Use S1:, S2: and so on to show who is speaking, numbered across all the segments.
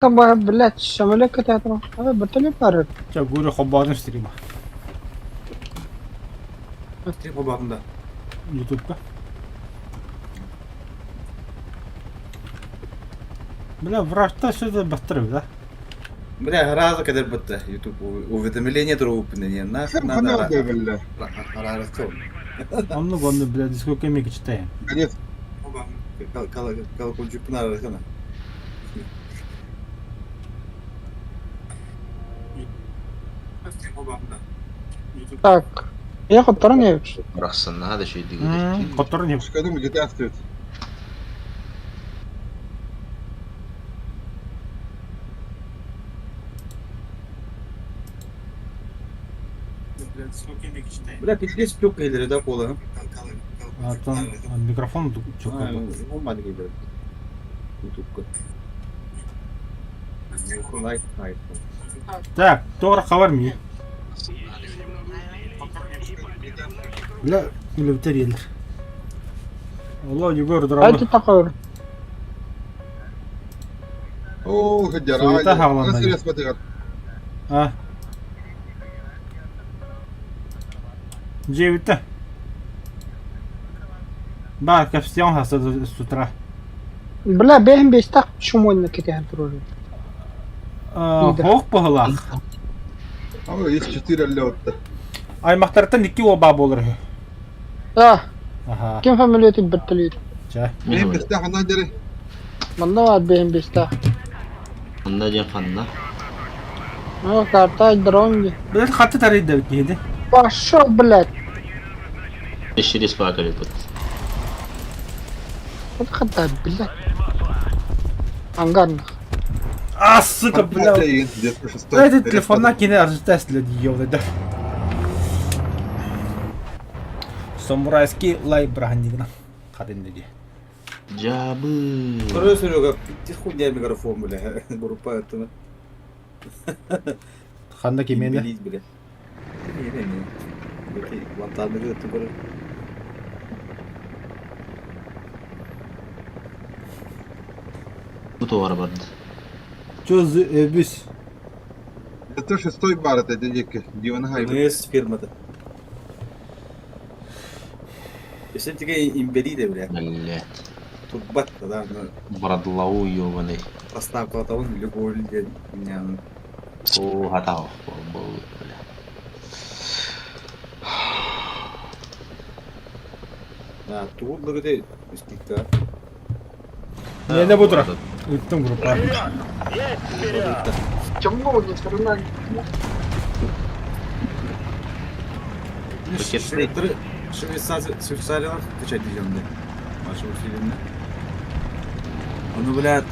S1: طب блядь, самолет катается. А, батали парит.
S2: Ча гүрэ хоббоодын стрима.
S3: Стрим хоббоотунда.
S2: YouTube'да. Бля, врачта что-то баттырып, да?
S3: Бля, раза кадер бытта. YouTube уведомление трупные. Нахер надо
S4: Надо, бля.
S2: Онну, бля, дискока мега читаем.
S4: Конец.
S3: Колокольчик надо.
S1: Так. Я хоть не
S5: Рахсана hada şey değil.
S2: Котор не...
S4: Пускай думаю, где ты остается.
S3: Бля, пиздец плюк или да пола.
S2: А там микрофон чё как бы.
S3: Olmadı gibi. YouTube'da. Лайк.
S2: Так, тоғыр хабар мие. Бля, или бітер Алло, Егор,
S1: А
S2: дұралы.
S1: ты такой.
S4: О, хадяра.
S2: Суета хавланды.
S4: Насырес батыгат.
S2: А. Джевитті. Бар, капстион хасы с утра.
S1: Бля, бегем без так, почему не катается тоже?
S2: Хоқ бұғылақ.
S4: О, есть 4 лёта.
S2: Аймақтардан 2 оба болыр.
S1: Да.
S2: Аха.
S1: كم فاميليتي بتليد؟
S2: Ча.
S4: مين بيستحق نادري؟
S1: من نوع بهم بيستح.
S5: Onda diye kanna.
S1: ما كارتا درونج.
S2: Блядь, хаты тарид да бекейді.
S1: Пошел, блядь.
S5: Eşiri spakar yapıt.
S1: Вот خدها блядь. Ангарна.
S2: А, сука, бля.
S4: Где-то шестой.
S2: Дайте телефонна кене аржитас леді еуді. Самурайский лай брахандигна. Қадын dedi.
S5: Cabı.
S3: Sonra söylüyor bitti хуйня микрофон бля. Группа это.
S2: Ханда кеменді.
S3: Билить, бля. Не. Окей, вантаны это бля.
S5: Bu doğru vardı.
S2: Чөз өбіс.
S4: Это шестой бар, это дядька. Диван Хайбер.
S3: Нес фирмада. Если тебе имбери бля.
S5: Belli.
S3: Тут бат, да,
S5: Bradlavu yovanay.
S3: поставка того любого людей.
S5: O hata o. Bu böyle.
S3: Да, тут благодаря скидка.
S2: Не бұдыра. Үттің группа.
S1: Чему не сравнать?
S5: Пакетный.
S3: Швейцариялар качать дiyeceğim de. Başka filmde. Onu блядь,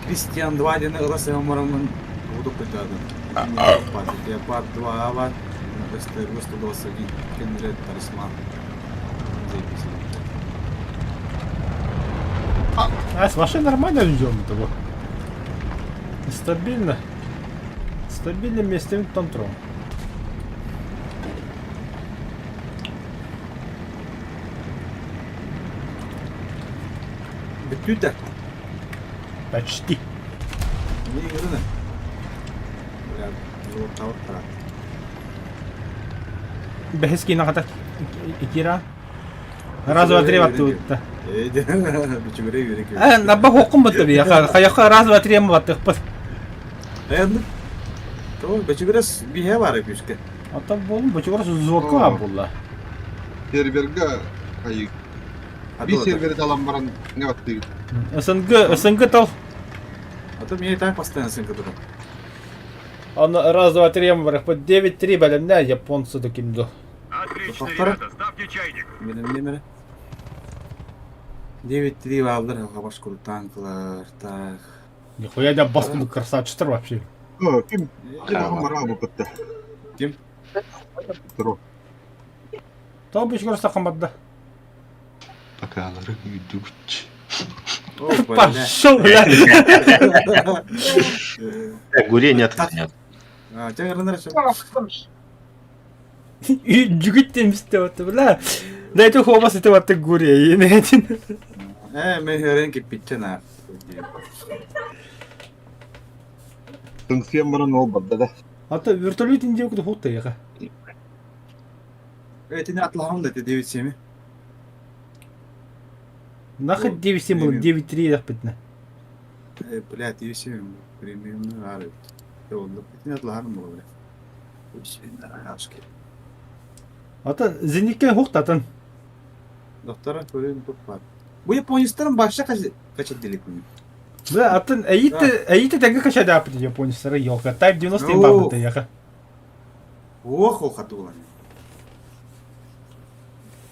S3: Кристиан 2 дені ылас ямарамын удуп кетеді. Я пар 2 авар. Весты 21 кенрет тарисман.
S2: А, с машиной нормально ждем того. Стабильно. Стабильно местами контроль.
S3: Bitti de.
S2: Почти.
S3: Ne yürü ne? Блядь, золото тара.
S2: Бехески на хата икира. Раз, два, три вот тут.
S3: Бичигре yürek.
S2: Набах оқым бұтты бе. Қаяққа раз, два, три мұбаттық бұт.
S3: Енді? Tamam, бичигре bir he var küçük.
S2: Ата болым, бұчығыр зорқы ап болла.
S4: Серверга Хайик. Bir serveri alan baran ne battı?
S2: СНГ тал.
S3: А то мне и так постоянно сын который.
S2: Аны раз, два, три мұбарық. Бұт 9-3 бәлімне японцы докимду.
S6: Отличное
S3: Повтори.
S6: лето, ставьте чайник.
S3: Benim numara. 9-3 aldılar havaş kuru tanklar. Так.
S2: Нихуя да басты бұл красавчыстыр вообще.
S4: О, Ким? Ким Хамарабу бытты?
S3: Kim?
S4: Тро.
S2: Тау бұчығыр сақамадда.
S5: Bakaları güdükçü.
S3: О, блядь.
S2: Пошел, блядь.
S5: Гуре не отходят.
S3: А, тебя нравится?
S2: Жүгіт темісті өтті, бля. Дәйті қобас еті өтті көре, ені әтін.
S3: Men hör en kipitchen här.
S4: Тыңсиен баран ол барда да.
S2: Ата вертолет инде куду хутта яка.
S3: Этini atlağım da 9-7.
S2: Нахуй
S3: Ну,
S2: 9-7 был, 9-3 дах битне.
S3: Блядь, 9-7. Премиумный арый. Oldu. Этini atlağım mı böyle? 9-7 lira aşkı.
S2: Ата зенитке хукта атын.
S3: Doktora koyun top var. Bu Yaponistan'ın başka kaç delik mi?
S2: Бля, атын әйите тәңге каша да апты японецлары йока. Type 90 им бабыты яка.
S3: Ох, ох, ату lan.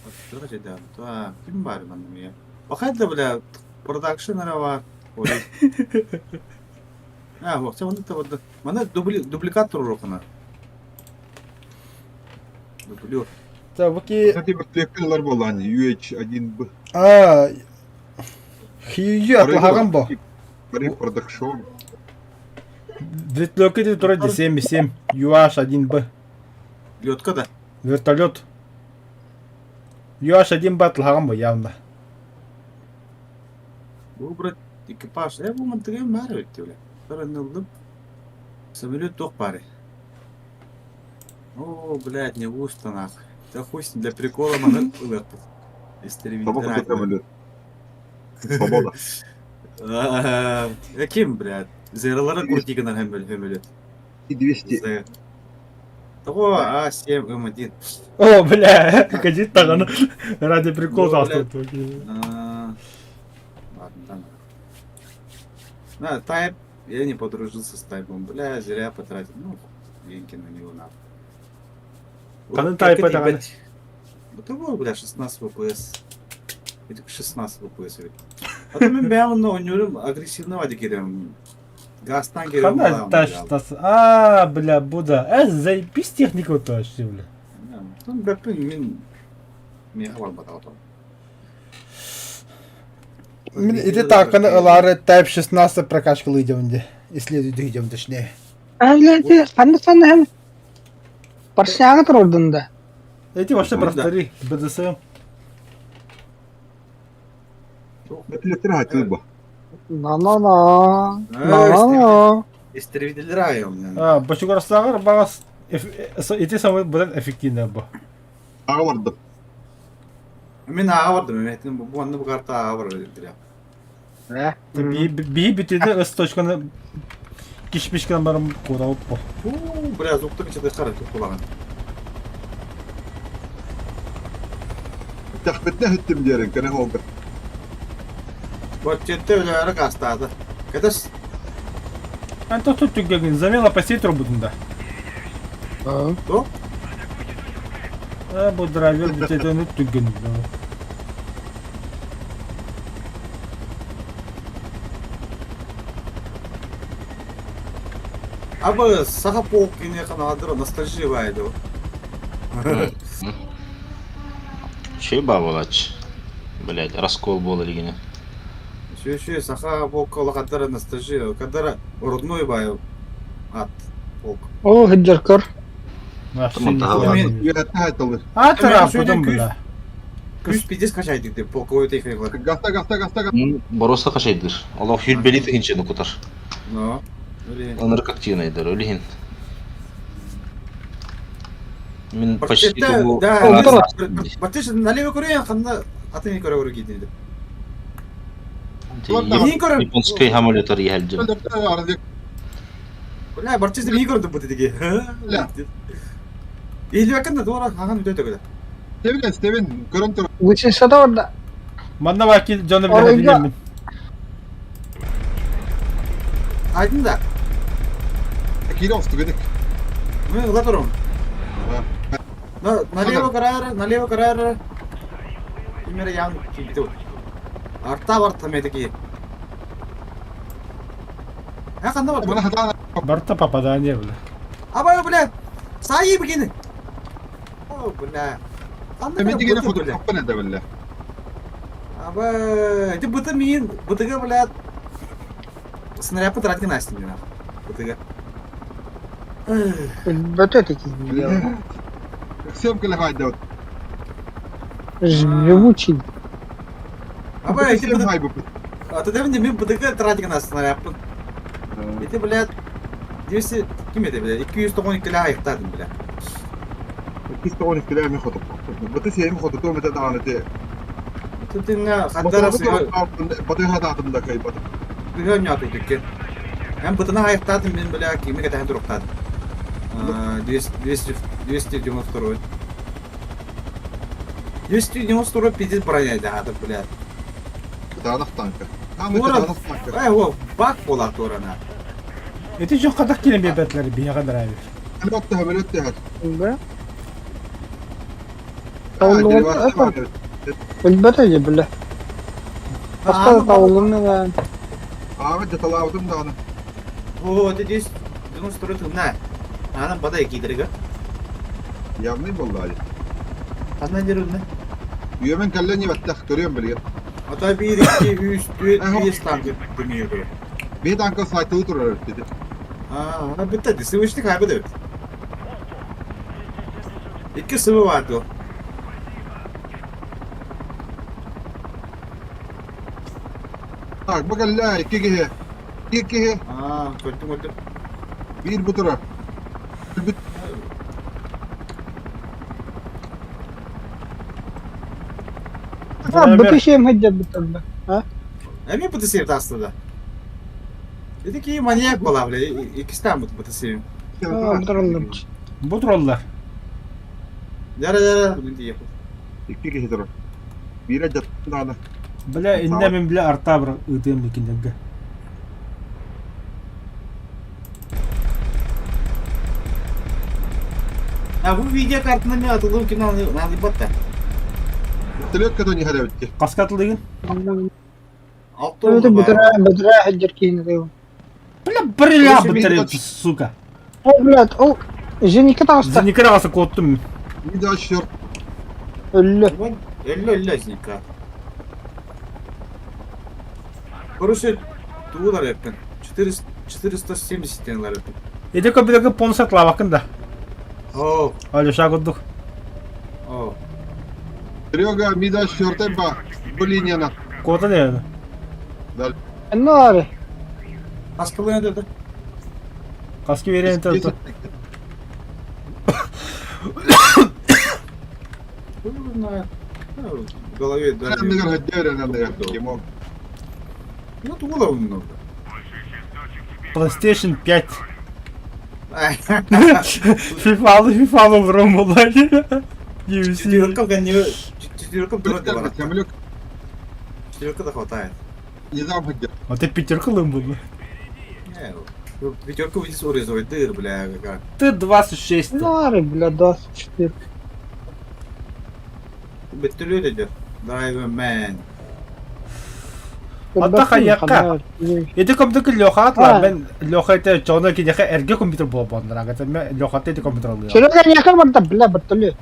S3: Doktora kaç da. Ta kim var benim ya? Bakayım da böyle production'lara var. Ha, bak sen onu da burada. Bana duplikator rokuna. Dublyor.
S2: Та ваки
S4: Кстати, бір тлеккалар болды, ани, UH-1B.
S2: хиюю атлаган бо.
S4: Барин продакшн.
S2: Вертолеты тура 7 UH-1B.
S3: Лётка да.
S2: Вертолет. UH-1B атлаган бо явно.
S3: Bu bırak ekipaj. Bu mantığı mı öyle öyle. Karanlık. Самолет тох паре. О, блядь, не густо нахуй. Да хуй с ним, для прикола манет улетел.
S4: Собака тут самолет. Свобода.
S3: Kim, блядь? Зайралара куртиганар хемелет.
S4: И 200.
S3: Того, А7, М1.
S2: О, бля, кадит таган. Ради прикола
S3: Ну, блядь.
S2: автор.
S3: Ладно, да. Тайп, я не подружился с Тайпом. Бля, зря потратил. Ну, деньги на него надо.
S2: Каны Тайпа таган.
S3: Того, бля, 16 ВПС. 16 ВПС. А то ben onunla oynuyorum, agresifine hadi geliyorum. Gazdan geliyorum.
S2: Хана таш. Бля, Буда. Заебись технику тоже, бля.
S3: Там бепин min мега var bada oto.
S2: Иди так, лары Type 16 прокачкалы идем, исследуй идем точнее.
S1: Әйләде, қандықтан әм. Барсияғы тұр ордында.
S2: Эти вообще
S3: Ну, да.
S2: простори, БДСМ.
S4: Тлеккалар хатылба.
S1: На-на-на. На-на-на.
S3: Истребитель район.
S2: Башугарстагар багас эти самые будут эффективны бу.
S4: Ага бардым.
S3: Мен аға бардым, мен bu anda bu karta ağa var dediler.
S2: Би битеде өс точканы кишпишкен барым куралып бу.
S3: Бля, звуктың içinde қарай çok kulağın.
S4: Тахбетне хүттім дерін, кәне хоғыр.
S3: Вот жетті өлері қастады. Кәдіс?
S2: Анто тут түгеген замела посетер будында.
S3: Кто?
S2: Бу драйвер битеден түгген.
S3: Абы саға полк кене қанадыр, ностальжия байды.
S5: Шеба болач. Блять, раскол был или не?
S3: Шүй, саға полк олақадыр ностальжия. Кадыр родной бай ат полк.
S1: О, хиджаркар.
S4: Үйәтті хатылды.
S2: Атыра
S3: Söyle,
S2: будым
S3: küs.
S2: бля.
S3: Күз пидес қашайды деп полковой техникалар.
S4: Гаста.
S5: Бороса кашайдыр. Аллах хюлбели тегенче нукутар.
S3: Ну, öyle.
S5: Аныр активнайдыр, өлейін. Мен почти думаю...
S3: Да, Батыш, налево көрейін, қанда атын көрі кетеді.
S5: Японский хамолетар ехелджі.
S3: Бля, Батыш, не көрді бұл дедеге. Елі бәкінді, doğru, аған өте өте көді.
S4: Стевен, көрін тұр.
S1: Geçinse de orada.
S2: Манда ваки Джона бля
S1: Орайга.
S2: дилемин.
S3: Aydın da,
S4: Кире осты кедік.
S3: мы ұла тұрым. Налево карар. Примеры яң кейді. Арта бар тамедеге. Қанда
S4: Бұны
S3: бар?
S4: хатана.
S2: Барта попадание бля.
S3: Абай, бля, сайы бігені. О, бля.
S4: Мен дегені фото қаппын әді білі.
S3: Абай, это бұты мен, бұтыға, бля, снаряд потратки настен, бля. Бұтыға.
S1: Бөте теки.
S4: Всем келі хайда.
S1: Живучий.
S3: Абай, это
S4: Всем
S3: бұты...
S4: хайбы.
S3: А ты давай мен бұтыға тратки настен снаряд. Это, блядь, 200 kim edebilir? 212 lira ayıktadım bile.
S4: 212 mi xotup. Bu da şeyimi xotup meta dağınıtı.
S3: Tutunga
S4: Motoru
S3: kaddarası
S4: batı hadatında kay batı.
S3: bir nyatı tükken. Hem butuna ayıktadım ben bile kimi kadar duruktadım. 292. 292 пиздец броняйды hadip bile.
S4: Dağınık tankı. Tam
S3: Uğra-
S4: dağınık tankı.
S3: Ay o bak bolat orana.
S2: Eti çok kadak gelin bir betleri bir kadar abi.
S4: Elbette hemelet de her.
S1: Be.
S4: Tavulu
S1: Tavulu
S4: var.
S1: var. Elbette ya bile. Başka da tavulu ne var?
S4: Ahmet de talavdım dağını.
S3: O dedi 292 tunna. Ana bada giydirga.
S4: Yavnayım vallahi.
S3: Andan yerine.
S4: Üyemen kallen yevettek görüyorum bile.
S3: Hatta 1 2 3 4 5 tane demiyor.
S4: Bir tanka saytılı durur dedi.
S3: Aa, bitti. Sıvıştı kaybediyoruz. İki sıvı vardı o.
S4: Bak bakın la iki gihe. İki gihe.
S3: Aa, kötü.
S4: Bir bu tura. Bir
S1: Ha, bütün şeyim hacca bitirdi. Ha?
S3: Emin bu sevdi aslında. Dedi ki manyak olabilir. İkisinden bu sevim.
S1: Ha, bitirdim.
S2: Bu trollar.
S3: Yara bunu diye.
S4: iki gihe tura. Bire jattın dağını.
S2: Bile indemin bile arta bir ıdığım ikindege.
S3: Ha bu video kartına ne atıldı ki ne battı.
S4: Tülük kadın yihade bitti.
S2: Kaskatlığın.
S3: Altta
S1: Evet,
S3: oldu
S1: bitirä hacca kiyini diyor.
S2: Bile bir ya
S4: Neyse,
S2: bitirin
S4: bir-
S2: suka.
S1: O bilet, o jenikı da hasta.
S2: Zinikere kası kottum.
S4: Bir daha şort.
S1: Öllü.
S3: 50 iznika. Короче, туğlar yapın. 470 denler yapın.
S2: Ede kapıdaki ponsatla bakın da.
S3: Oh,
S2: Öyle şakuduk.
S3: oh.
S4: Трёга мида шорте ба. Bu linyana.
S2: Kota ne yani?
S1: Ne var?
S3: Kaskalı ne dedi?
S2: Kaski veren tarafta.
S3: В голове
S4: Ben de
S3: даже...
S4: hadi öğrenen de yaptım. Kim
S3: Ну, туğla onun orada.
S2: PlayStation 5. FIFA vurum bunlar. UFC.
S3: Четверка, конечно, четверка дорого
S4: Göster
S3: var.
S4: Kemalük.
S3: Четверка да хватает.
S4: Nizam hadi.
S2: O te пятеркалым было.
S3: Не, пятерка выйдет с урезовой дыр, бля, как.
S2: Ты 26.
S1: Ne var bile 24.
S3: Bitti öyle diyor. Driver man.
S2: Hatta kayakka. Ede kapıdaki lohat
S1: Ha.
S2: var. Ben lohate çoğuna ki deke erge komputer bu bandır. Aga ben lohate de komputer alıyor.
S1: Şurada yakın var da bile bitirli.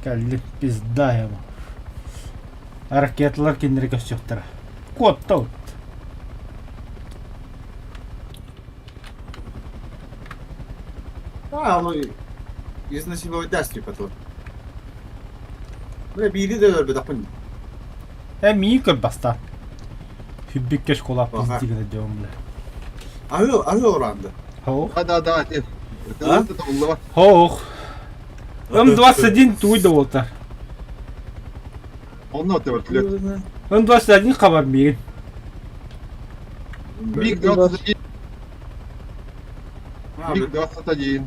S2: Geldi pizda ya bu. Hareketler kendini gösteriyor. Kod da.
S3: Ну, изнасиловать даст, типа, тут. Бля, biri de öyle yapın.
S2: Hem iyi kır basta. Hübbük kola
S3: Aha.
S2: pizdi gene diyorumla.
S3: Ahı orandı.
S2: Ho.
S4: Hadi hadi.
S3: Ha?
S4: Allah.
S2: Ho. 21 туйда болта.
S4: Onunla öte var Tülük.
S2: 21 хабар миген.
S4: Big Dot.
S3: Ha,
S4: Big Dot tajiin.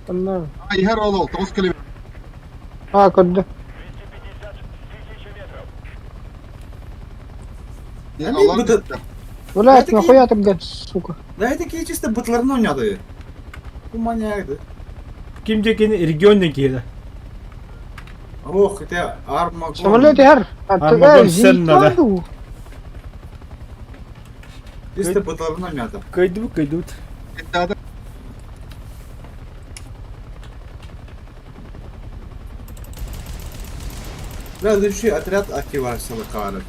S1: Bunlar.
S4: Ay her ol 9 kilometre.
S1: Ha gördüm.
S3: Hani
S4: Allah
S3: bu da-
S1: Ulan
S3: Hadi
S1: etme
S3: ki-
S1: koyatım gel suka.
S3: Да это какие чисто бытларını oynadı. Bu manyakdı.
S2: Kimce kendi regiondaki yere.
S3: Oh, это Armageddon.
S1: Şamalı her.
S2: Armageddon sen ne de?
S3: Чисто бытларını oynadı.
S2: Кайдут.
S4: iddiada
S3: Следующий отряд активировался кары.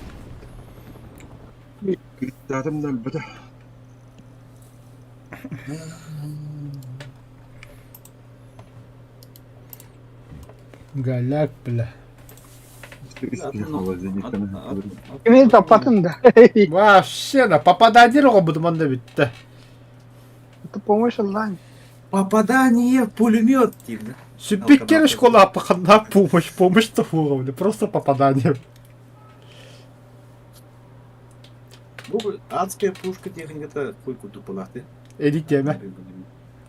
S4: iddiadımdan bıda.
S2: Галяк, бля.
S1: Kimi tapatın da.
S2: Вообще, да, попадание роботом битті.
S1: Это помощь онлайн.
S3: Попадание в пулемет, типа.
S2: Süpikkel школа апақанда помощь тұфуға, просто попадание.
S3: Bu adская пушка техника-то хуйку тупалақты.
S2: Эдик деме.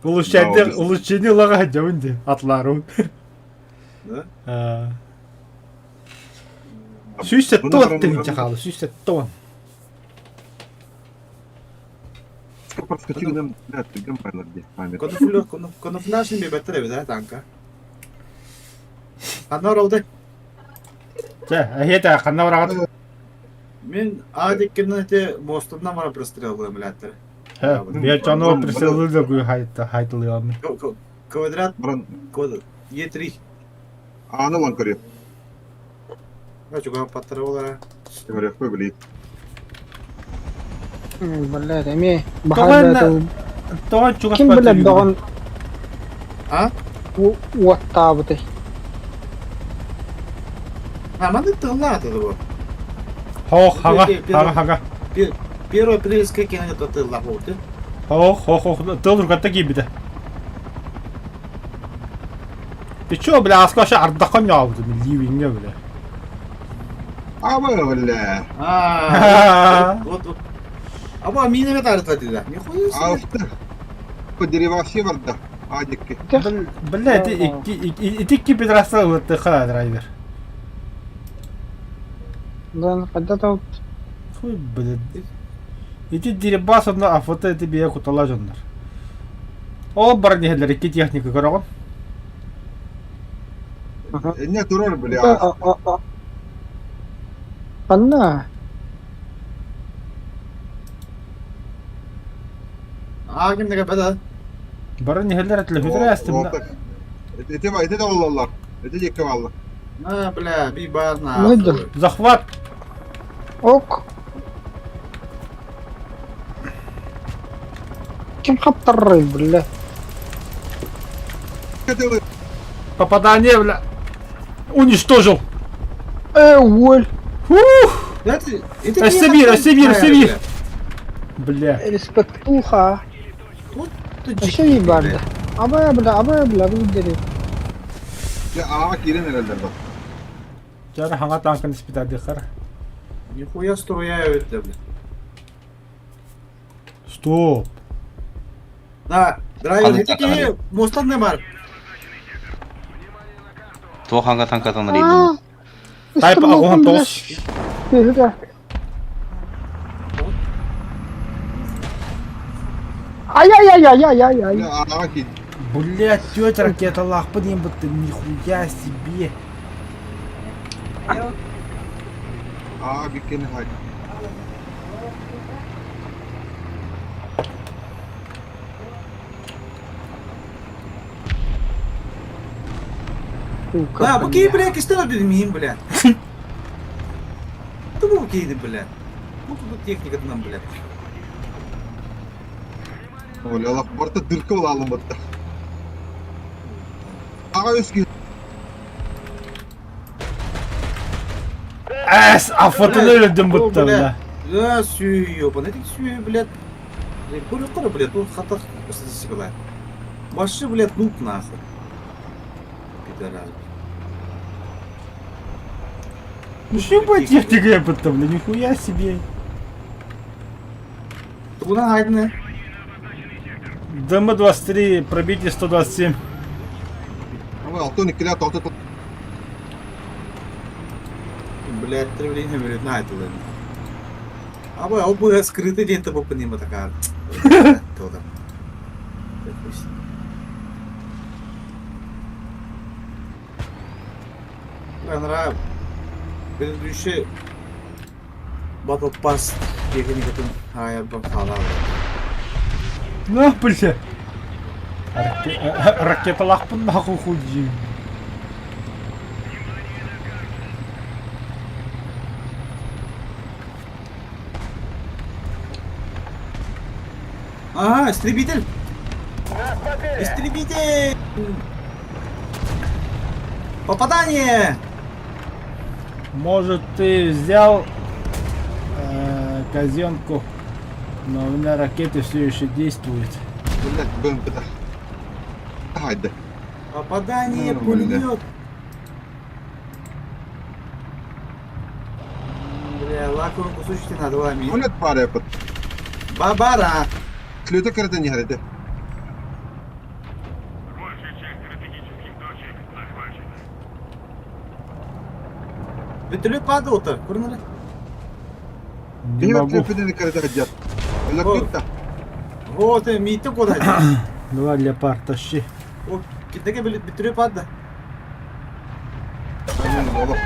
S2: Улучшение лаға жауынды, атларың.
S3: Да?
S2: Сүйсет тон тігінче қалы, сүйсет тон.
S3: Камуфляжный бебеттер еби да, танка. Қанна оралды?
S2: Жа, әйеті қанна барағат.
S3: Мен адеккенен эте мостынан бара прострел қылым біләттір.
S2: Мен жануы прицелы да көй хайтылы алмын.
S3: Квадрат, Е3.
S4: Аны лан көріп.
S3: Ачуға паттары олара.
S4: Көріп қой білейді.
S1: Блядь, эми
S2: Тоған
S1: бахада
S2: тоған чуғаш
S1: ким билет
S2: бәтті
S1: догон
S3: А?
S1: уаттабыты.
S3: Маны тыңлады бұл.
S2: Хоқ, хаға.
S3: Первый апрельская кино тыңлап болды.
S2: Хоқ, тылыр қатта кейбіді. Ты чё, бля, аскаша ардаққан яуды, ливинге, бля.
S4: Абы, бля.
S3: Вот. Аба миномет арытады да. Нихуя себе.
S4: Алты. По дереваси бар да. Адекке.
S2: Бля, итикки бедрасы өтті қыра драйвер.
S1: Да, когда-то
S2: Хуй, бля. Ити деребас одна афота еті бия кутала жондар. Ол бар нехелер, екі техника көріғын.
S4: Не турар, бля.
S1: Анна.
S3: Кимдеге бәді?
S2: Бар нехелер әтілі хүдірі әстімді.
S4: Ете de olurlar. Ete de kavallı.
S3: Бля, bir бар на.
S1: Выйдем.
S2: Захват.
S1: Ок. Ким каптыррый, бля.
S4: Keteli.
S2: Попадание, бля. Уничтожил.
S1: Уоль.
S2: Фух. Сибирь. Бля.
S1: Респектуха. Şey iyi vardı. Abaya bile bildirir.
S4: Ya ağa girin herhalde bak.
S2: Жара ханга танкын испитать дехар.
S3: Нихуя строяют, бля.
S2: Стоп.
S3: Да, драйвер, эти мостан не бар.
S5: Туоханга танкатан рейдин.
S2: Тайп агон тос.
S1: Ай-яй-яй-яй-яй-яй.
S4: Ya ağa git.
S2: Блять, тетя ракета лах, блин, нихуя себе.
S4: Ağa gitken hadi.
S3: Да, баки, бля, кистер bilmeyeyim, бля. Ты был кейди, бля. Ну тут техника нам, бля.
S4: Öyle Allah barta dırkı olalım batta. Ağa üskü.
S2: Әс, афотын өлдім бұтты, бля.
S3: Да, сүй, ёпан, эти сүй, блядь. Куры, блядь, тут хатах статистика, бля. Маши, блядь, нук нахуй. Пидорас.
S2: Ну что по технике бұтты, бля, нихуя себе.
S3: Ты куда хайдны?
S2: ДМ-23, пробитие 127.
S4: Ama altın ikili tahta tut.
S3: Блядь, 3 время берет на это, блядь. А бой, оба скрытый день тобой по ним такая. Кто там? Бля, нравится. Предыдущий Battle Pass техникатын айырбан қалады.
S2: На, бля. Ракета лахпын нахуй хуй.
S3: Ага, истребитель! Истребитель! Попадание!
S2: Может, ты взял казенку, но у меня ракеты все еще действуют.
S4: Блядь, БМП-то. Haydi.
S3: Попадание,
S4: Нормально.
S3: пулемет. Бля, лаковым кусочки надо ломить.
S4: Ulet para yapıp.
S3: Бабара.
S4: Слюта кырды не харите.
S6: Большая часть стратегических точек захвачена.
S3: Bütün падал-то. Көрмелі.
S2: Не
S4: Bir
S2: могу.
S4: tepeden kırdı hacı. Öyle
S3: Oğlum.
S4: gitti.
S3: Вот, митті куда.
S2: Давай, леопард, тащи.
S3: О, китеге bütün падда.
S4: Aynen oğlum.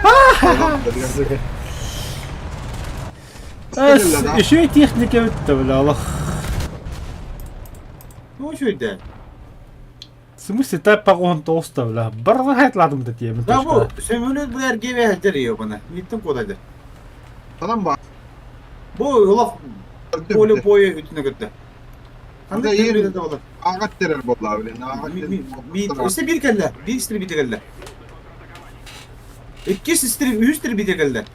S2: Еще и техника өтті, бля, Аллах.
S3: Ну, что это?
S2: В смысле, ты погон толсто, бля. Барнахайт ладым да теми.
S3: Да bu, sömürü bu ergeğe hacırıyor bana. Mittim kodaydı.
S4: Adam bak.
S3: Bu ulak poli boyu ütüne götü. Kandı
S4: iyi.
S3: temride de olur.
S4: Ağaç derer bolla öyle. Ağaç derer.
S3: İşte bir kelle. Bir istiri bir kelle. İki istiri, üç istiri bir kelle.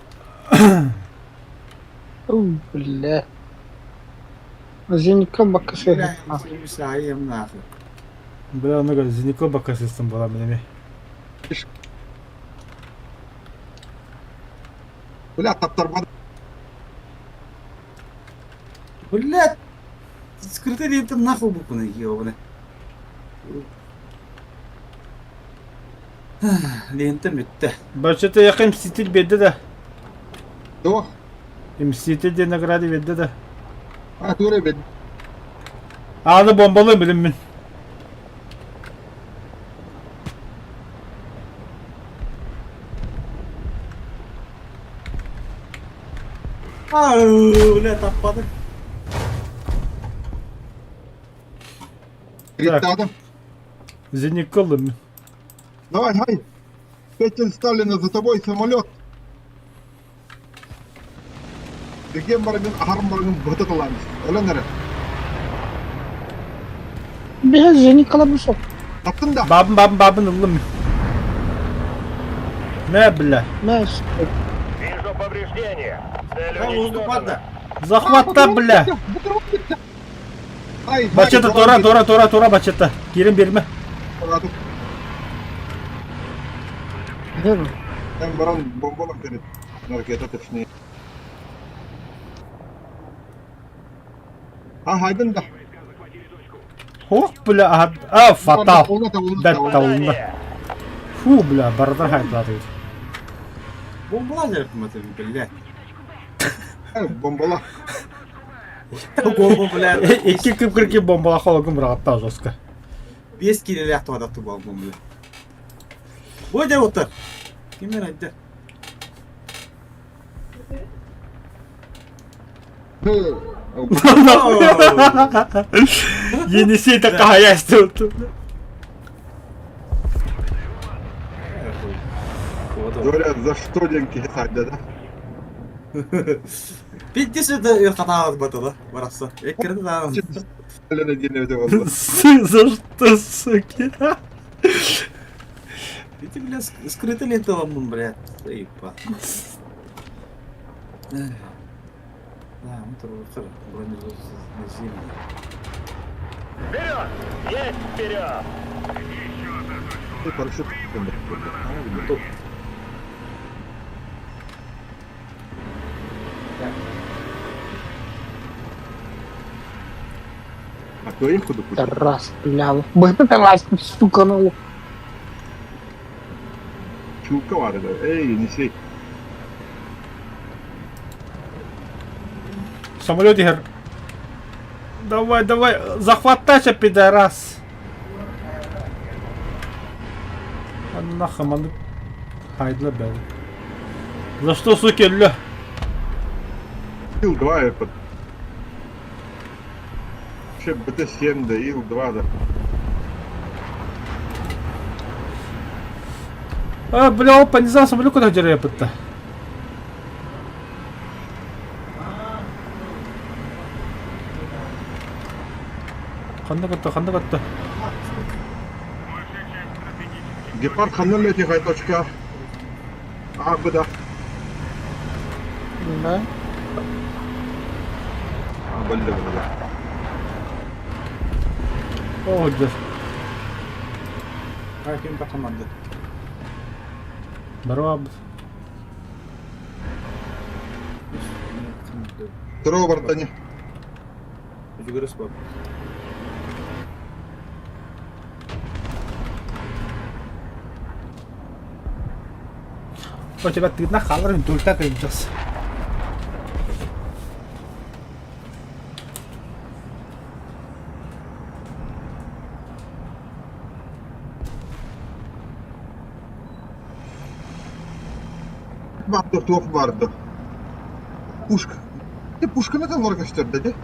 S1: Бля. Зенитка бакасы.
S3: Бля, müsahiyem nahı.
S2: Бля, много зеников бака систем была менеме.
S4: Ulan taptarmadı.
S3: Блядь, скрытый лента нахуй буквы ебаный. Лента mütte.
S2: Бачета яқы мститель бедді да.
S4: Doğ.
S2: Мститель де награды бедді да.
S4: Ha dur ben.
S2: Ağzı bombalıyım bilin min.
S3: Öyle tapladı.
S4: Gitti adam.
S2: Зеник кылым min.
S4: Давай, хай. Петель Сталина за тобой самолет. Деген барымен ахарым барымен быты кыламыз. Öyle nere?
S1: Бля, зеникала бы sok.
S4: Таптın da.
S2: Бабын ылым min. Ne бля?
S1: Ne?
S6: Вижу повреждения. Цель
S3: Ha uzdu
S6: уничтожена.
S3: padda.
S2: Захватта бля.
S4: Bu taraf gitti. Hay,
S2: Бачета тора бачета. Керім берме.
S1: Верно.
S4: Ben baran bombalar derim. Harekete точнее. Ha haydın da.
S2: Хух бля. Фатал. Бәт
S4: Bomba.
S2: талында. Фу бля, бардар хайтлады.
S3: Bombalar yapmadım bile.
S4: Bombalar.
S3: Bombalar.
S2: Iki kıp-kırki bombala xoğum rahatla жестко.
S3: 5 kilo yaktı adatı bombalar. Bu da otur. Kim verdi?
S2: Енисей такая ясть тут.
S4: Говорят, за что деньги хайда, да?
S3: Bitti sürdü katağı batılı. Burası. Ekranı da.
S4: Öyle dinledi valla.
S2: За что, суки?
S3: Bitti bile скрыто лента вам, блядь. Заебал. Да, мы тоже бронированный на зиму.
S6: Вперед! Есть вперед!
S4: Ты парашют.
S3: Тут.
S4: А кто им ходу пустил?
S1: Раз, бля. Вот это раз, сука, ну.
S4: Чулка var da. Ey Yenisey.
S2: Самолет Игорь. Давай, захватайся, пидорас. Нахуй, маны. Хайдла, бля. За что, суки, ля?
S4: Ил-2 это. Вообще БТ-7 да, Ил-2 да.
S2: Бля, опа, не знаю, самолет куда дерепать-то. Қандай қатты.
S4: Гепард ханнан летит точка. А, куда?
S1: Да?
S4: Бөлді бұны.
S2: О, dur.
S3: Ким по команде?
S2: Бараб.
S4: Тұру бартане.
S3: Жүгіріс бар.
S2: O тебя ты нахалрын только кайдас.
S4: Baktır top vardı. Puşka. Puşka ne kadar gösterdi dedi.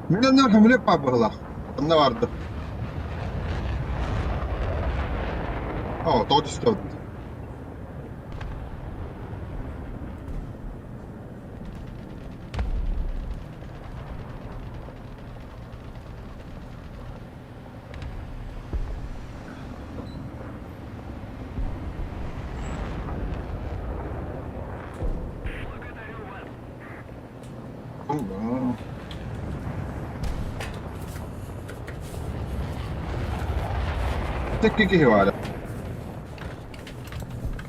S4: Milyonlar hamile papalar. Ne vardı? Tağ üstü. Tekki ki var.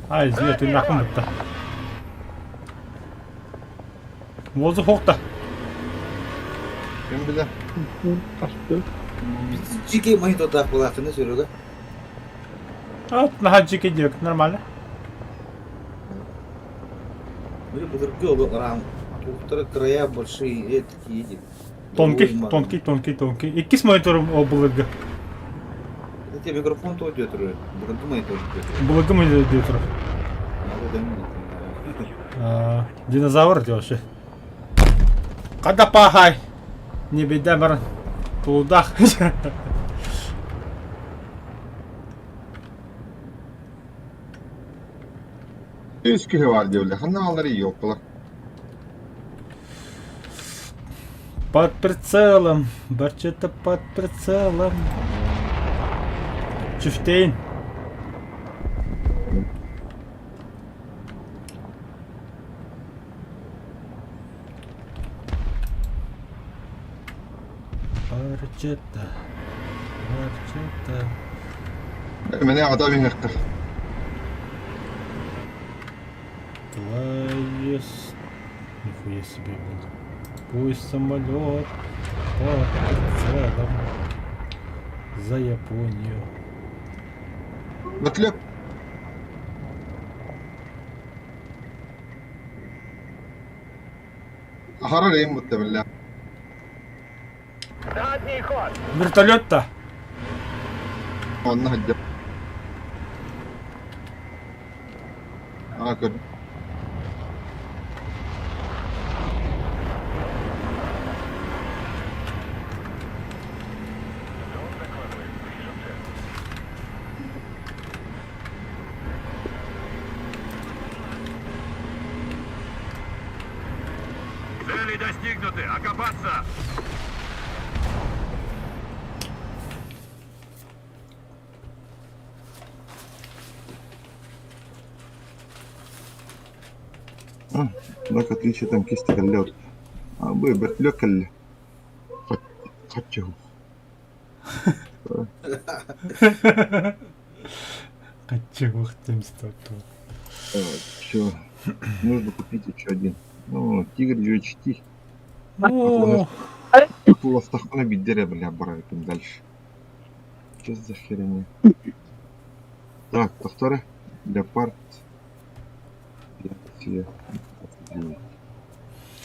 S2: Ай, зия, ты нахуй мутта. Воздух окта.
S4: Kim bilir.
S1: Taştı.
S3: Жеке монитор так болатыны сөйлөгө.
S2: А, на хаджике делать нормально.
S3: Были бутырки рам. Туктары края большие такие.
S2: Тонкий. Иккис мониторум о булыгы.
S3: Это микрофон то идет, бутырки монитор идет.
S2: Булыгы монитор.
S3: Надо
S2: Динозавр делаешь. Когда пахай. Не беда, бар. Тудах.
S4: Üskühü var diyorlar. Kanalları yoklar.
S2: Под прицелом. Барчета под прицелом. Чифтейн. Барчета.
S4: Beni adam inektir.
S2: Нихуя себе, блин. Пусть самолет под прицелом за Японию.
S4: Mutlu. Hararayım muhtemelen.
S6: Задний ход.
S2: Вертолет-то?
S4: Onunla hadi. Akın.
S6: Цели достигнуты. Окопаться.
S4: Так отличие там кисти лед. А бы вертолет калли. Хочу.
S2: Хочу тем стату.
S4: Все. Нужно купить еще один. Ну, тигр GHT.
S2: О,
S4: Пластахана бидере, бля, барайтым дальше. Что за херня? Так, повторы. Леопард.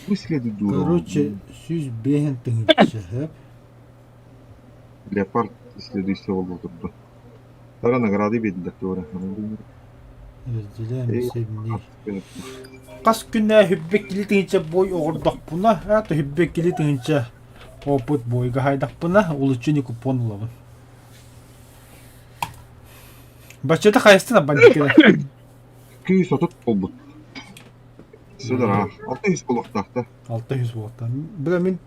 S4: Пусть следует дура.
S2: короче, сюз беген тыңчыгып.
S4: Леопард следующий облако. Тара награды бедилер тура.
S2: Разделяем 7 дней. Кас күнә хүббеккили тыңча бой оғырдақ бұна, әті хүббеккили тыңча опыт бойға хайдақ бұна, ол үшін купон ұлабын. Бачыда қайыстына бандикені.
S4: Күй сатып болбут. Sıdara. 600 buluktakta.
S2: 600 болот. Бля мен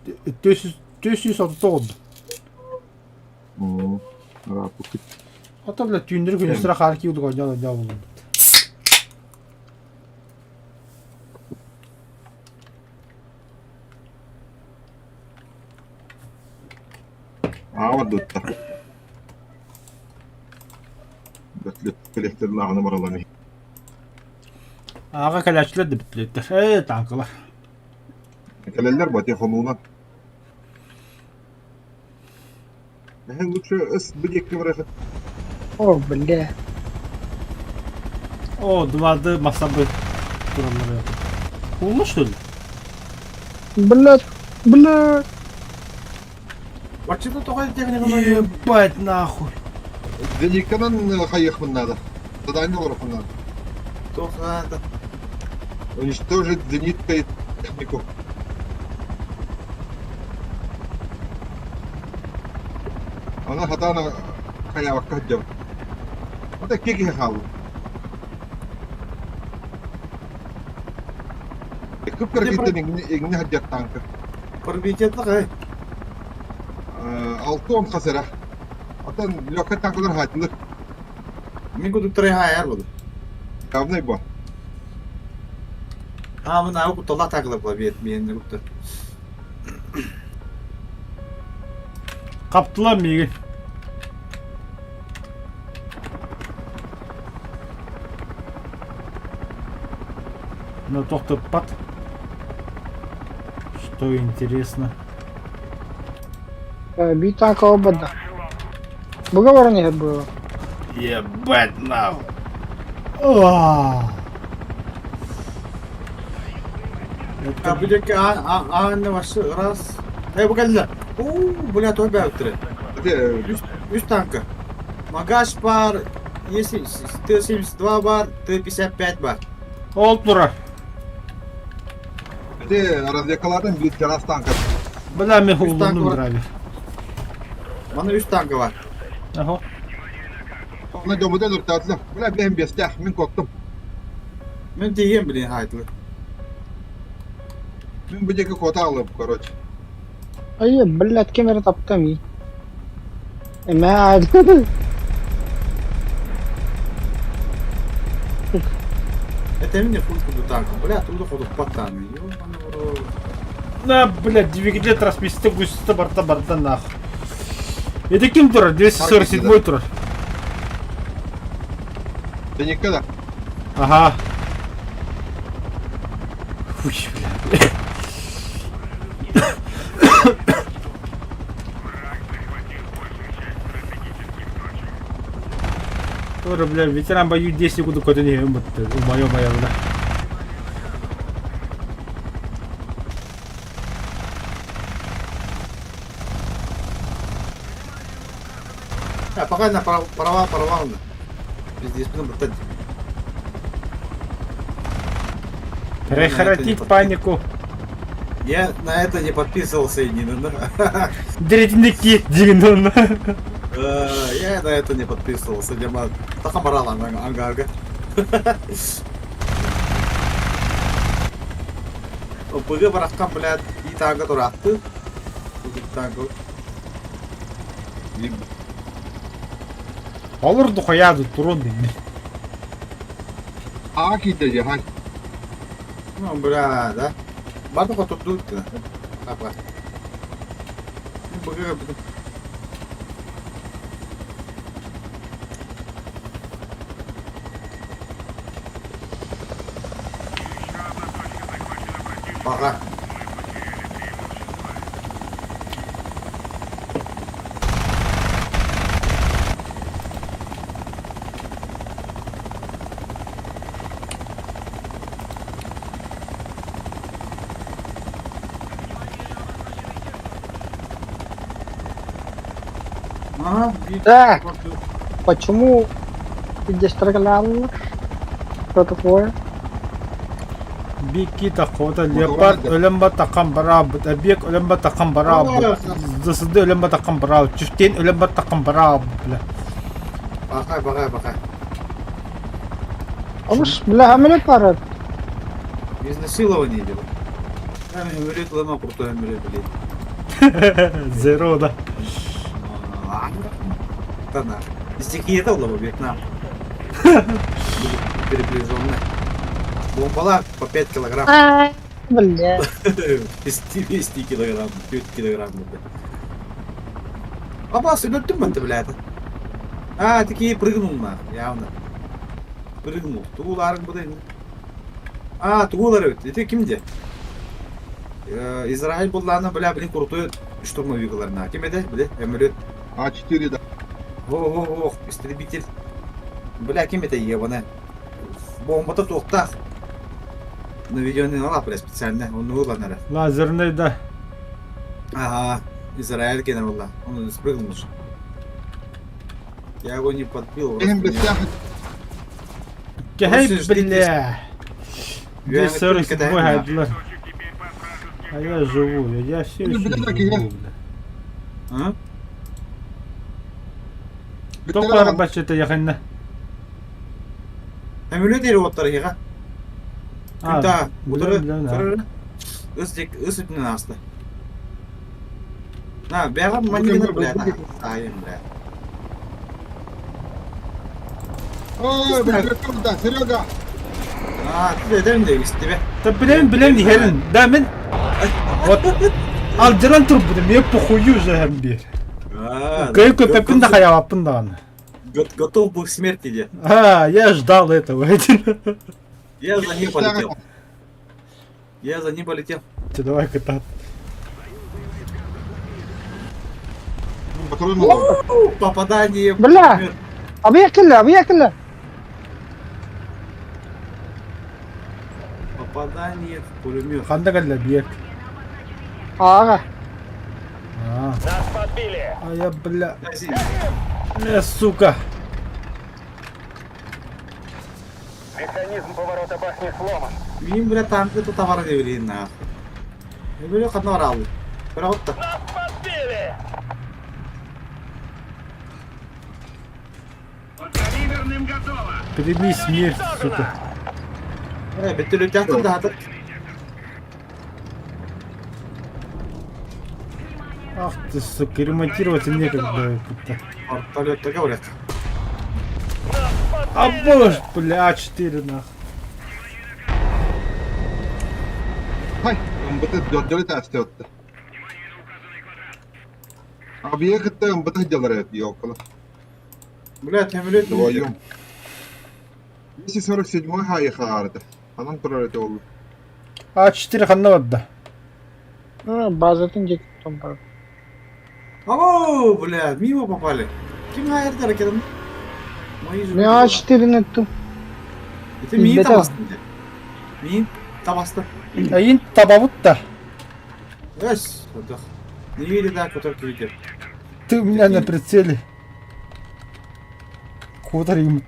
S2: 430 oldu.
S4: Rapuk.
S2: Ата бля түйіндер күн сұрақ арки ұдық ойнау болды.
S4: Var dutta. Betlip kolektorun ağını baralamı.
S2: Аға кәләчілер де біттілеттер. Танкылар.
S4: Kaleller batı konuna. Ben lütfen bir ekle bırakın.
S1: О, бля.
S2: О, думады масабы. Durumları yapıyor. Olmuş что ли?
S1: Блядь, блядь.
S3: Вообще-то только техника нужна.
S2: Ебать нахуй.
S4: Зенитkadan kayık bunlarda. Задание olarak bunlar.
S3: Только это.
S4: Уничтожить зениткой технику. Она хатана kaya vakit jam. Ada kiki hal. Kıpkır gitti ne hacet tankı.
S3: Пробитетlik ey.
S4: 6-10 kasera. Atan lokat tanklar hatlı.
S3: Мен күдіктірей хайар болды.
S4: Kavnay bu.
S3: Мына ауып толақ тағылып қой мені күдіктір.
S2: Kaptılar mı ilgin? Ну, тоқты пат. Что интересно.
S1: Бей танка обода. Выговор не было.
S2: Ебать нахуй.
S3: Білек ағанны башы раз. Бұл кәлді. Бұля той бәуттірі. Үш танкі. Магаш бар. Т-72 бар. Т-55 бар.
S2: Oldu durar.
S4: Bir de radyakalardan bir teras tankı.
S2: Бля, мен
S3: танк
S2: улундum
S3: бар.
S2: драйвер.
S3: Мана үш танкі бар.
S2: Ага.
S4: Ona domuda dörtadlı. Bula ben bestah min koktum.
S3: Мен деген білен айтылы.
S4: Min bu jeki kota alıp короче.
S1: Ай, блядь, камера таптами. ما عاد.
S3: Это мне футку до танка. Бля, туды ходып паттаны.
S2: На, блядь, двигатель расписты густы барта нахуй. Это кем турар? 247 турар.
S4: Sen никогда.
S2: Ага. Фуй, бля. Тоже, бля, ветеран бою 10 секунд куда не эмбатты. Моё бля.
S3: Пока на права. Здесь потом братать.
S2: Прекратить панику.
S3: Я на это не подписывался и не надо.
S2: Дредники, дигнун.
S3: Я на это не подписывался. Дема тахамарал ангага. Быгы бараккан, блядь, и тага туратты. Тага.
S2: Olurdu koyardı durun dinle.
S4: Ağa gideceği hal.
S3: Ну, бля, да. Бата потом тут. Apa? Быгы. Пока.
S1: Так, почему ты здесь стрелял? Что такое?
S2: Бики такода лепард ölüm takkan barab, ebek ölüm takkan barab, zısıdı ölüm takkan barab, çiftin ölüm takkan barab.
S3: Пока.
S1: А вы ж, бля, амулет парад.
S3: Изнасилование идет. Там умрет, лома крутой умрет, блин.
S2: Zero да.
S3: Да на. Стихи это было Вьетнам. Переближенная. Бомбала по 5 килограмм.
S1: А, бля.
S3: 200 килограмм. 4 килограмм. Абас, öldün mü блядь? А, такие прыгнул на, явно. Прыгнул. Туғыларың бұдай. А, туғылар өтті. Это кімде? Израиль бұлланы білін құртуы штурмовикларына. Кім еді? Біле, әмірет.
S4: А4, да.
S3: Ох, истребитель. Бля, кем это ебаный? Бомба-то тоқтақ. Наведенный на лап, бля, специально. Он выла, наверное.
S2: Лазерный да.
S3: Ага, Израиль кена была. Он спрыгнул уже. Я его не подбил.
S4: Benim de silah
S2: Кехей,
S3: Просто ждите.
S2: бля.
S3: Я
S2: Здесь 42
S3: только
S2: хайдлар. А я живу, я все еще
S4: Бля, так и
S2: живу,
S4: я.
S2: бля.
S3: А?
S2: Только арбачета яханна.
S3: Әмілет ері оттар еға. Күнта, бұдыры,
S2: білем,
S3: тұрыры. Үс үтінен асты. На, бәға манигенер, бля, айын, бля.
S4: Ой, блядь, да, Серега.
S3: А, ты эдем де истебе.
S2: Да білем дихерін. Да мен. Вот. Алжыран тұрып бұдым, мен похую же hem bir. Көй көпепін да хаявапын да аны.
S3: Готов был к смерти, де.
S2: А, я ждал этого.
S3: Я за ним полетел. Я за ним полетел.
S2: Давай катать.
S4: Патрон мало.
S3: Попадание. в
S1: Бля.
S3: пулемет.
S1: Объехали.
S3: Попадание в пулемет.
S2: Қанда кәлі бек.
S1: Аға.
S2: А
S6: Нас подбили.
S2: я, бля. Сука.
S6: Механизм поворота башни сломан.
S3: Мен, бля, танкты тут товар не влияет нахуй. Я говорю, одно орал. Правда?
S6: Нас подбили. Калиберным готово.
S2: Прими смерть, сука.
S3: Беттер өтяқтыр да атыр.
S2: Ах ты, сука, ремонтировать некогда.
S3: Вертолетті говорят.
S2: А боже, бля, 4 нахуй.
S4: Hay, ımбыты дёрдёлы тәсте өтті. Объекті ымбыты делар өтті, ёлқылы.
S3: Бля, тәмілет не
S4: Твоем. 247 хайы қағарды. Анан тұрар өте олды.
S2: А4 қанда бадда.
S1: Базатын жек там бар.
S3: О, бля, мимо попали. Кем айырды ракетаны? Мои же.
S1: Мен А4'ni еттім.
S3: Это миін
S1: Бетер.
S3: табастын де. Миін табасты.
S2: Айын табабыт да.
S3: Өс, отдох. Не види, да, который кивитер.
S2: Ты у меня на прицеле. Куда ремонт?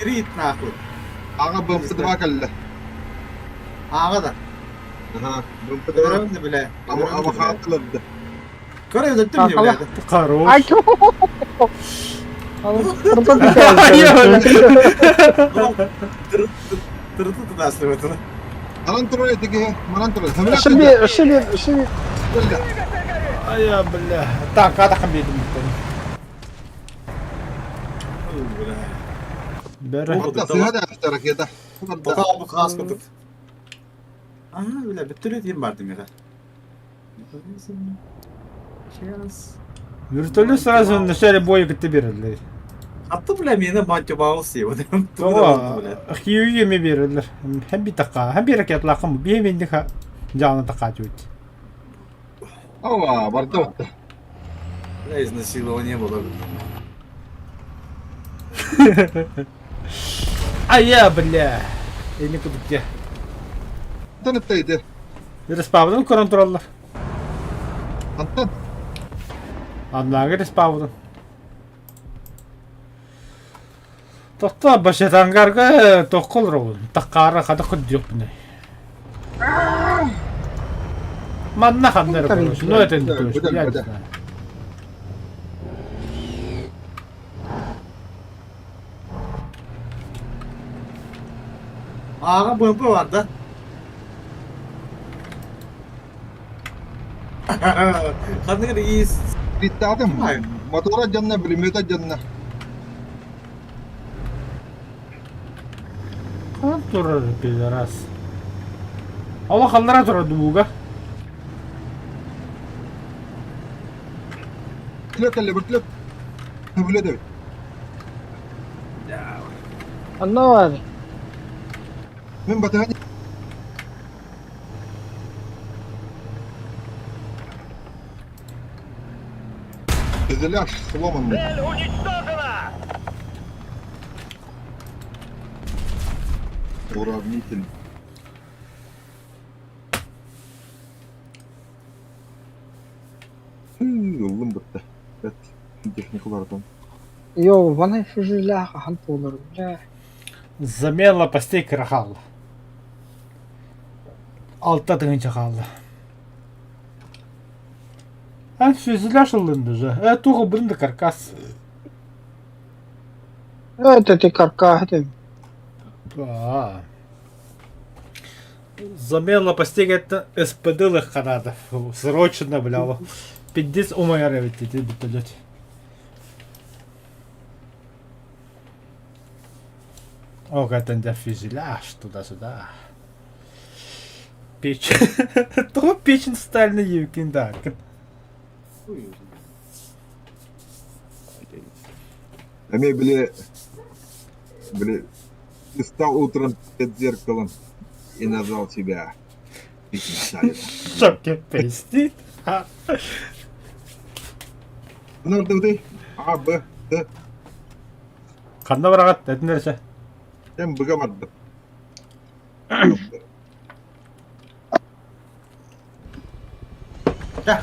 S3: Крит нахуй.
S4: Аға бымпы дыва кәлді.
S3: Аға да.
S4: Ага, бымпы дыва.
S3: Көрімді, бля.
S4: Ама қатылырды.
S3: Көрі өттім не, бля.
S2: Хорош.
S1: Ай,
S3: Тырты тудасы өтіні.
S4: Анан тұрар өтеге, манан тұрар.
S1: Шибер.
S2: А я, бля. Так, а так бедім. Бәрі.
S4: Орта сыға да әсті ракета.
S3: Потал bu kaskı tut. Aha bile bir türlü diyeyim vardı mira. Сейчас.
S2: Вертолет сразу в начале боя кітті берілді.
S3: Attı bile miyine mantı bağlısı ya.
S2: Тоға, хиюеме берілдір. Hem bir taqa, hem bir raket laqım. Bir hemendik canı taqa жөйді.
S4: Ава, барды өтті.
S3: Бля, изнасилование было.
S2: А я, бля. Elini kuduk ya.
S4: Tanıttaydı.
S2: Респавдың контроллар.
S4: Антон.
S2: Анлағы респавдың. Тоқта башетангарға тоққыл роғын. Таққары қады құд жоқ бұны. Манна қандары көріш. Но это не то, что я не знаю.
S3: Ağa bomba var da. Kadın iyi.
S4: Bitti
S3: Hayır.
S4: motora canına bilimete canına.
S2: Kan durur pederas. Allah kallara durur buga.
S4: Klök elle bir klök. Böyle de.
S1: Ano var?
S4: Ben batana Фюзеляж сломанный.
S6: Цель уничтожена!
S4: Уравнитель. Yolum bitti. Evet. Техникалардан.
S1: Yo, bana füzeler han olur bile.
S2: Замена лопастей крахал. Altta tığınca kaldı. Ben füzüler alındı же. Туго бында каркас.
S1: Это ты каркахтем.
S2: Замена лопастей это СПД-лых канадов. Срочно, бля. 50 умайар evet dedi битөлөт. О, это да фюзеляж туда-сюда. Печь. То печень стальный юкин, да.
S4: Ами, ты встал утром перед зеркалом и назвал себя Петей Сталином.
S2: Шоке пейсти.
S4: Ну, ты, А, Б, Т,
S2: Канда барагат, это нерсе.
S4: М, Б, Г,
S3: Gel.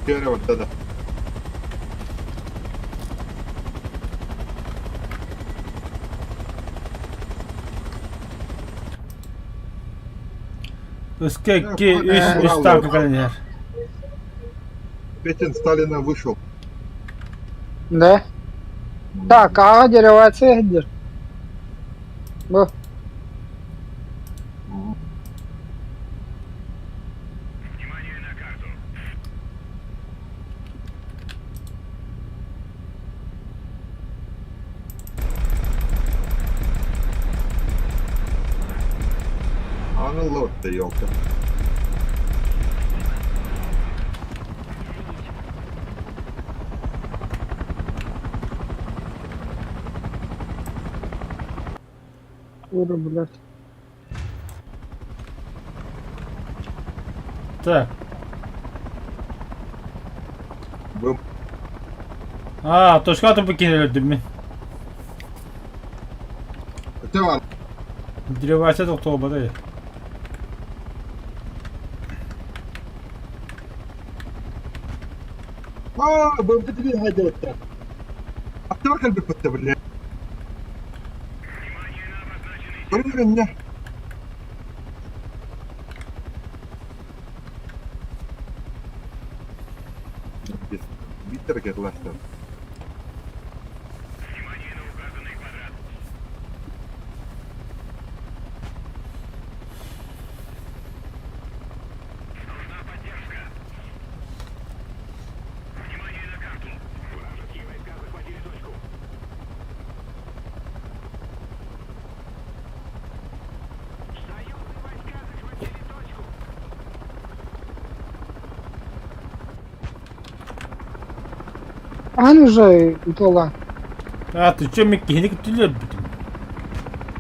S4: Теория вот это.
S2: Üskekki üst stavka kalender.
S4: Петин Сталина вышел.
S1: Да? Так, а деревация где? Бо.
S6: Внимание на карту.
S4: А ну лот-то, елка.
S1: Ура, блядь.
S2: Так.
S4: Бым.
S2: Точка atıp öldüm mü?
S4: Хотя ладно.
S2: Direvase doktor değil.
S4: Бым, ты тебе гадят-то. А кто قلبي كنت بالله؟ قولي لنا. Биттер герластан.
S6: Внимание на указанный квадрат. Нужна поддержка. Внимание на карту. Вражеские войска захватили точку. Союзные войска захватили точку.
S1: Hani уже дола.
S2: Ты чё мне кихник тülür bütün?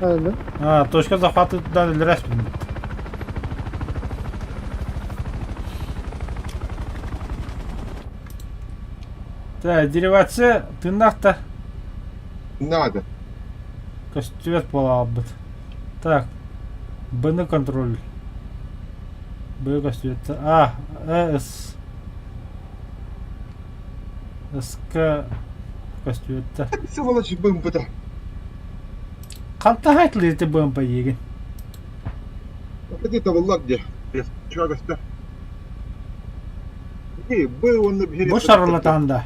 S1: Öyle.
S2: Точка захвата да resmen. Так, derivasi tırnakta
S4: Надо.
S2: костюет болабыт. Так. Б'ны контроль. Б костюет. С. СК костюетті.
S4: Сволочь бым быта.
S2: Қалта хайтылы еті бөмпа еген.
S4: Где-то в лагде. Чего гостя? Б он наберет.
S2: Бұл шарылатағында.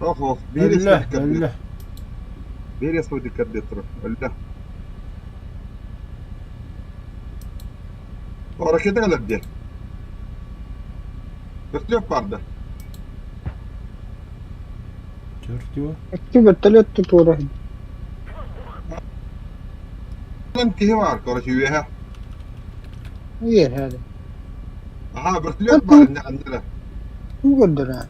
S4: Oh, bir esme
S2: Ölle,
S4: dikkat et.
S2: ölle.
S4: Bir esme dikkat et. Öyle. O harekete kadar diye. Vertliyor vardı.
S2: Dört diyor.
S1: Eski vertolyottu tuğra.
S4: Lan kihi var koruşu üyehe.
S1: Yer hadi.
S4: Aha vertliyor var ne andra.
S1: Bu kadar ha.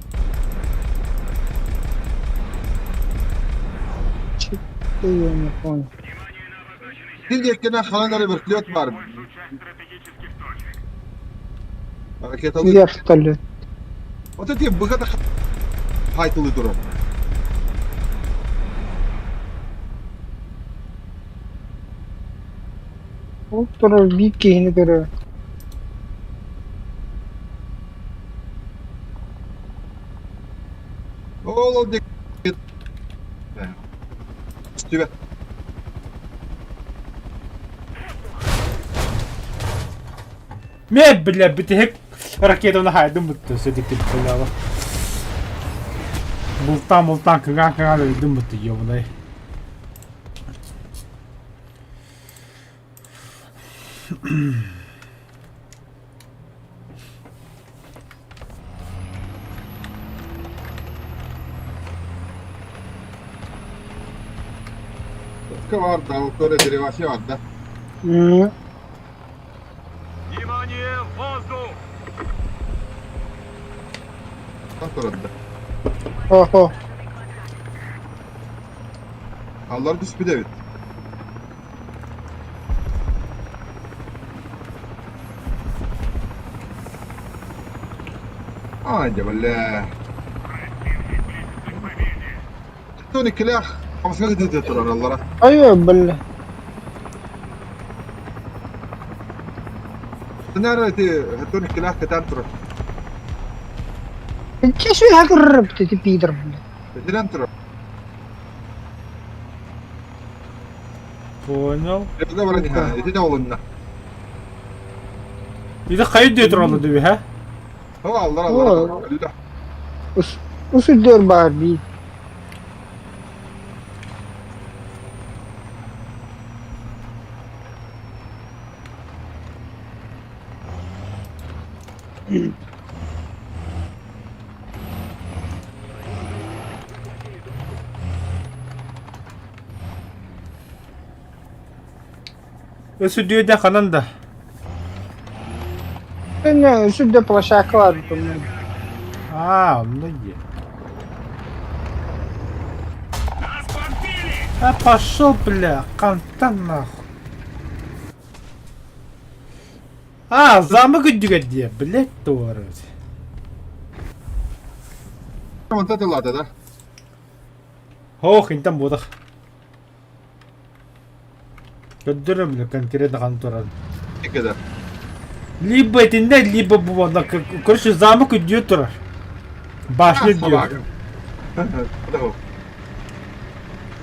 S1: Çıktı yeni konu.
S4: Şimdi ekene kalanları vertliyor var.
S6: Большую часть стратегических точек.
S4: Hareket alıyor.
S1: Yer vertolyot.
S4: O da diye bu kadar haytılı durum.
S1: O tuğra bir kihini göre.
S4: Oğlum dik. Stüve.
S2: Me bile bitihik raketini haydım bitti. Sedikti bitti ama. Multan kıgan öldüm bitti ya bunay.
S4: Tutku var da, o böyle derivası var da.
S1: Hı.
S6: Внимание, воздух!
S4: Nasıl orada?
S1: Oho.
S4: Allah bir David. Anca böyle. Tony Clark. Ama sen de diyorlar Allah'a.
S1: Ayo belle.
S4: Nerede Tony Clark ketan tur.
S1: Keşfi hakır bitti Peter belle.
S4: Ketan tur.
S2: Понял.
S4: Ne var ya? İşte oğlunla.
S2: Bir de kayıt diyor oralı diyor ha.
S4: Ha Allah Allah. Allah.
S1: Usul diyor Barbie.
S2: Stüdyoda kanan da.
S1: Ne usul de plaşak var bunun.
S2: Aa, onu da ye.
S6: Нас бомбили!
S2: А пошел, бля, кантан нахуй. А, замок где, блядь, doğru.
S4: Tamam tatlılarda da.
S2: Hoh, intan bodak. Gördürüm bile конкретно kantoran.
S4: Ne kadar?
S2: Либо этinde, либо bu bana. Короче, замок идет туrar. Başlı diyor.
S4: Bravo.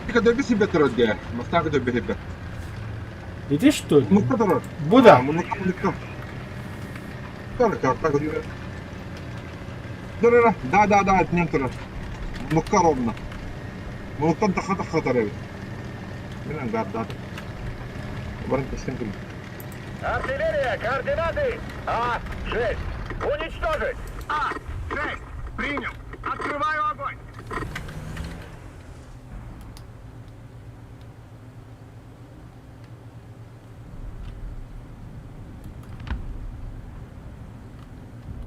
S4: Bir kadar bir sibet tur diye. Mastak kadar bir hibet.
S2: Иди что ли?
S4: Mutlu tur.
S2: Bu da.
S4: Mutlu. Sonra kartta gidiyor. Dur. Da, etnen tur. Mutlu ровно. Mutlu daha tarafı. Benim garda. Varın kesin değil.
S6: Артиллерия, координаты! А-6! Уничтожить! А-6! Принял! Открываю огонь!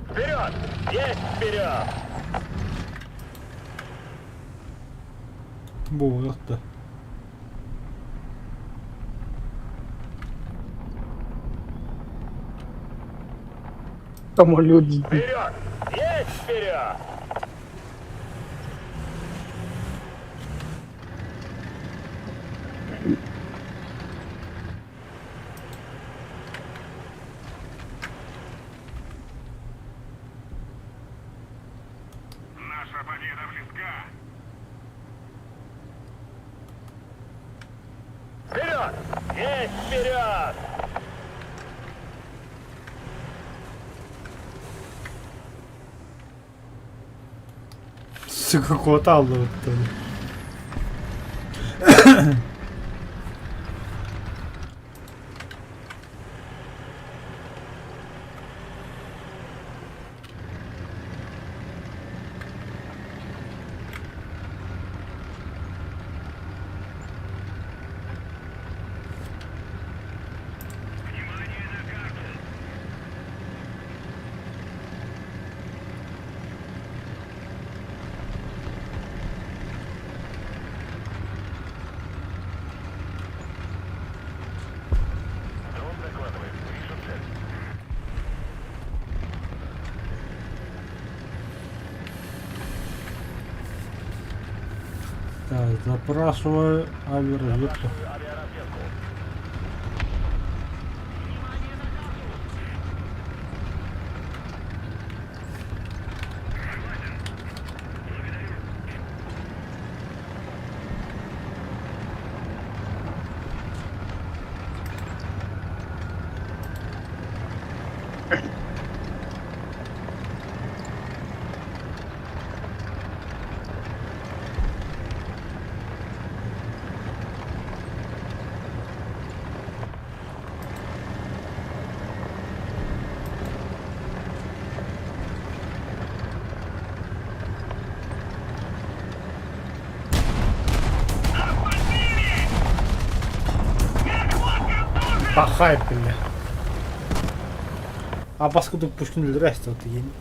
S6: Вперед! Есть вперед!
S2: Bu yoktu.
S1: Самолет.
S6: Вперед! Есть вперед! Наша победа близка! Вперед! Есть вперед!
S2: Кажется, какого-то алло.
S6: Дрон докладывает. Вижу цель.
S2: Так, запрашиваю авиаразведку.
S6: Авиаразведку.
S2: Пахай, бля. А паскуду Пушкин өлтүрөсү вот ен.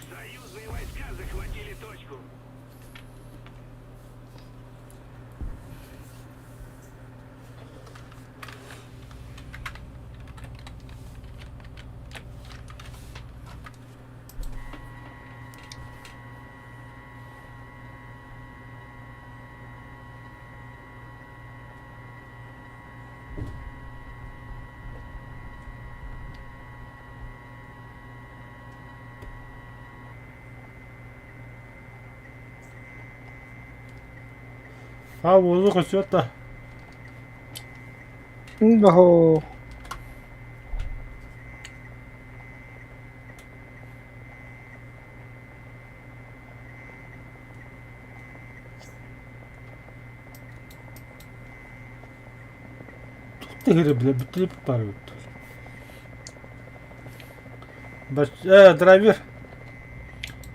S6: Союзные войска захватили точку.
S2: А воздух өсөт.
S1: Да.
S2: Тыгыры, бля, бүтүлүп барып. Драйвер,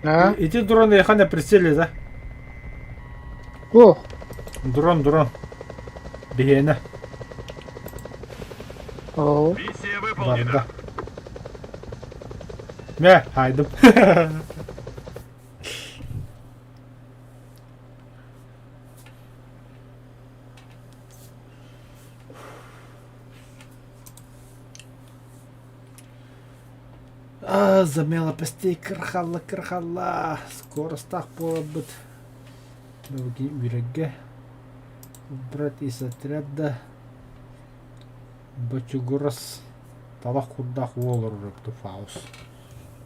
S1: А?
S2: иди дрон ехать на прицеле, да?
S1: О,
S2: Дрон. Бегена.
S1: о.
S6: Миссия
S2: Бар,
S6: выполнена.
S2: да. Мә, хайдым. Замела постей, кырхалла. Скорость так болот. Үйрекке. Убрать из отряда. Бачугурас. Талах курдах уолор рыпту фаус.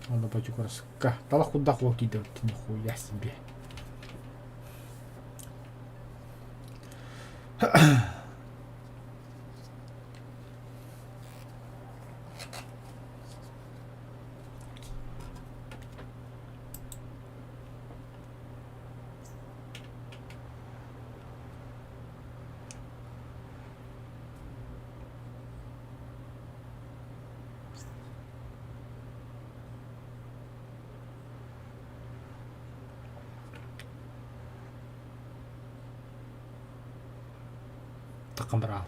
S2: Оны Бачугураска. Талах курдах уол кидер. Нихуя себе. Takım bravo.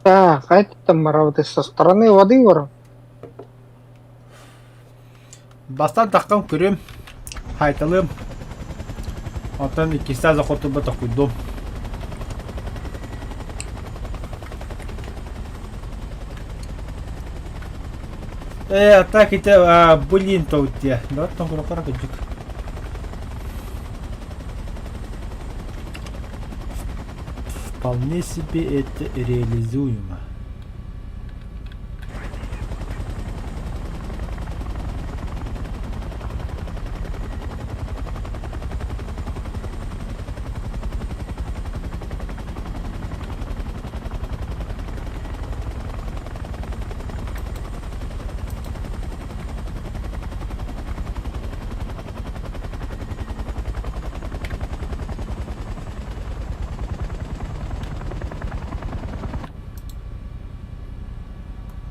S1: Так, а это там, вот со стороны воды, вор.
S2: Бастан таққан көрем. Хайталым. Отан иккистен захотуба тақуйдум. Так это, блин, то у тебя. Да, там куда каджик. Вполне себе это реализуемо.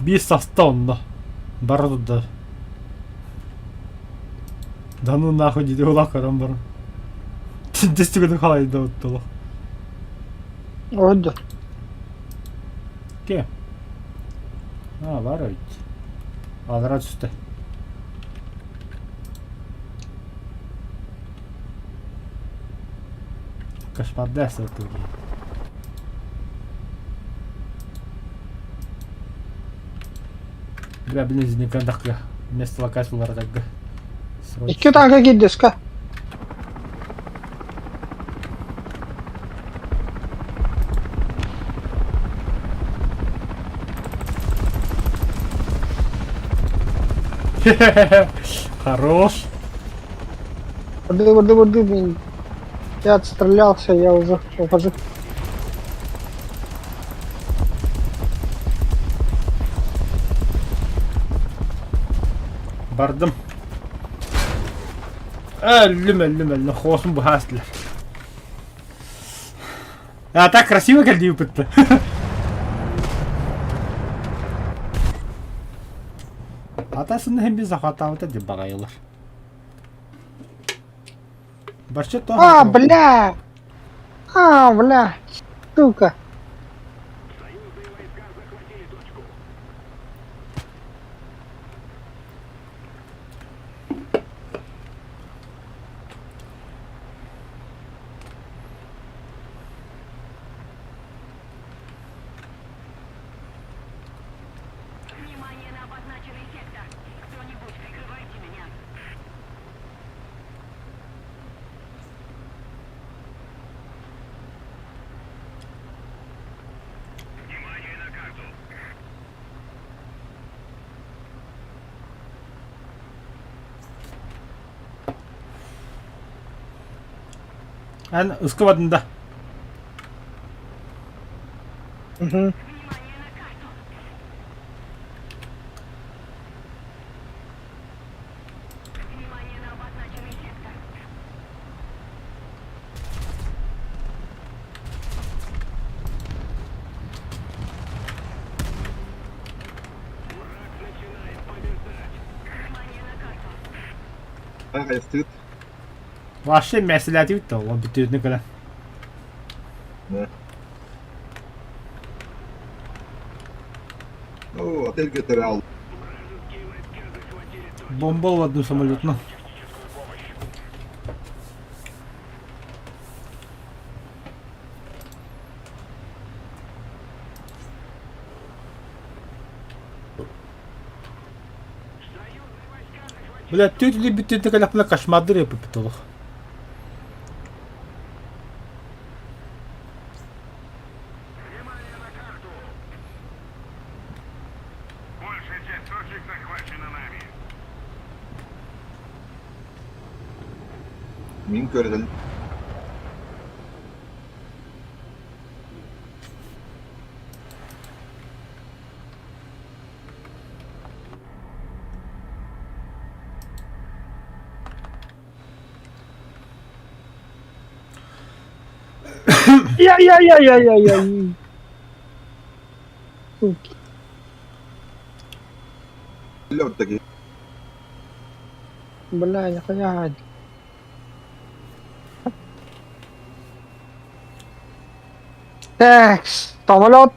S2: Bir составно. Борода. Да ну нахуй не дела карамбар. Дестигу халай да оттоло.
S1: Öldü.
S2: Kim? Ha var öyle. Adrat üstte. Кошмар десса тут. Бля, блин, никогда место локациялар так.
S1: İki dakika gidiyoruz ka.
S2: Хорош.
S1: Воды, блин. Я отстрелялся, я уже ухожу.
S2: Бардым. Әллім, хосым bu hastler. А так красиво кәлдей бітті. Атасыны hem bir захватауыда деп бағайылар. Барчет то.
S1: Бля! Бля! Сука!
S6: Союзные войска захватили точку. Внимание на обозначенный сектор. Кто-нибудь прикрывайте меня. Внимание на карту.
S2: Ən ıskıvadında.
S1: Hı.
S6: Внимание на карту. Внимание на обозначенный сектор. Враг начинает побеждать. Внимание на карту.
S4: Kanka estit.
S2: Vahşi məsuliyyəti bitdi o bütününü qədər.
S4: Ne? Oo, отель ГТР aldım.
S6: Вражеские войска захватили точку.
S2: Bomba olmadı самолетно.
S6: Техническую помощь. Союзные войска захватили.
S2: Бля, тütülü bütününü qədər buna kaşmadır yapıp bitoluk.
S6: Внимание на карту. Большая часть точек захвачена нами.
S4: Min köreden.
S1: Я. Суки.
S4: Лед таки.
S1: Бля, нихуя. Так, самолет.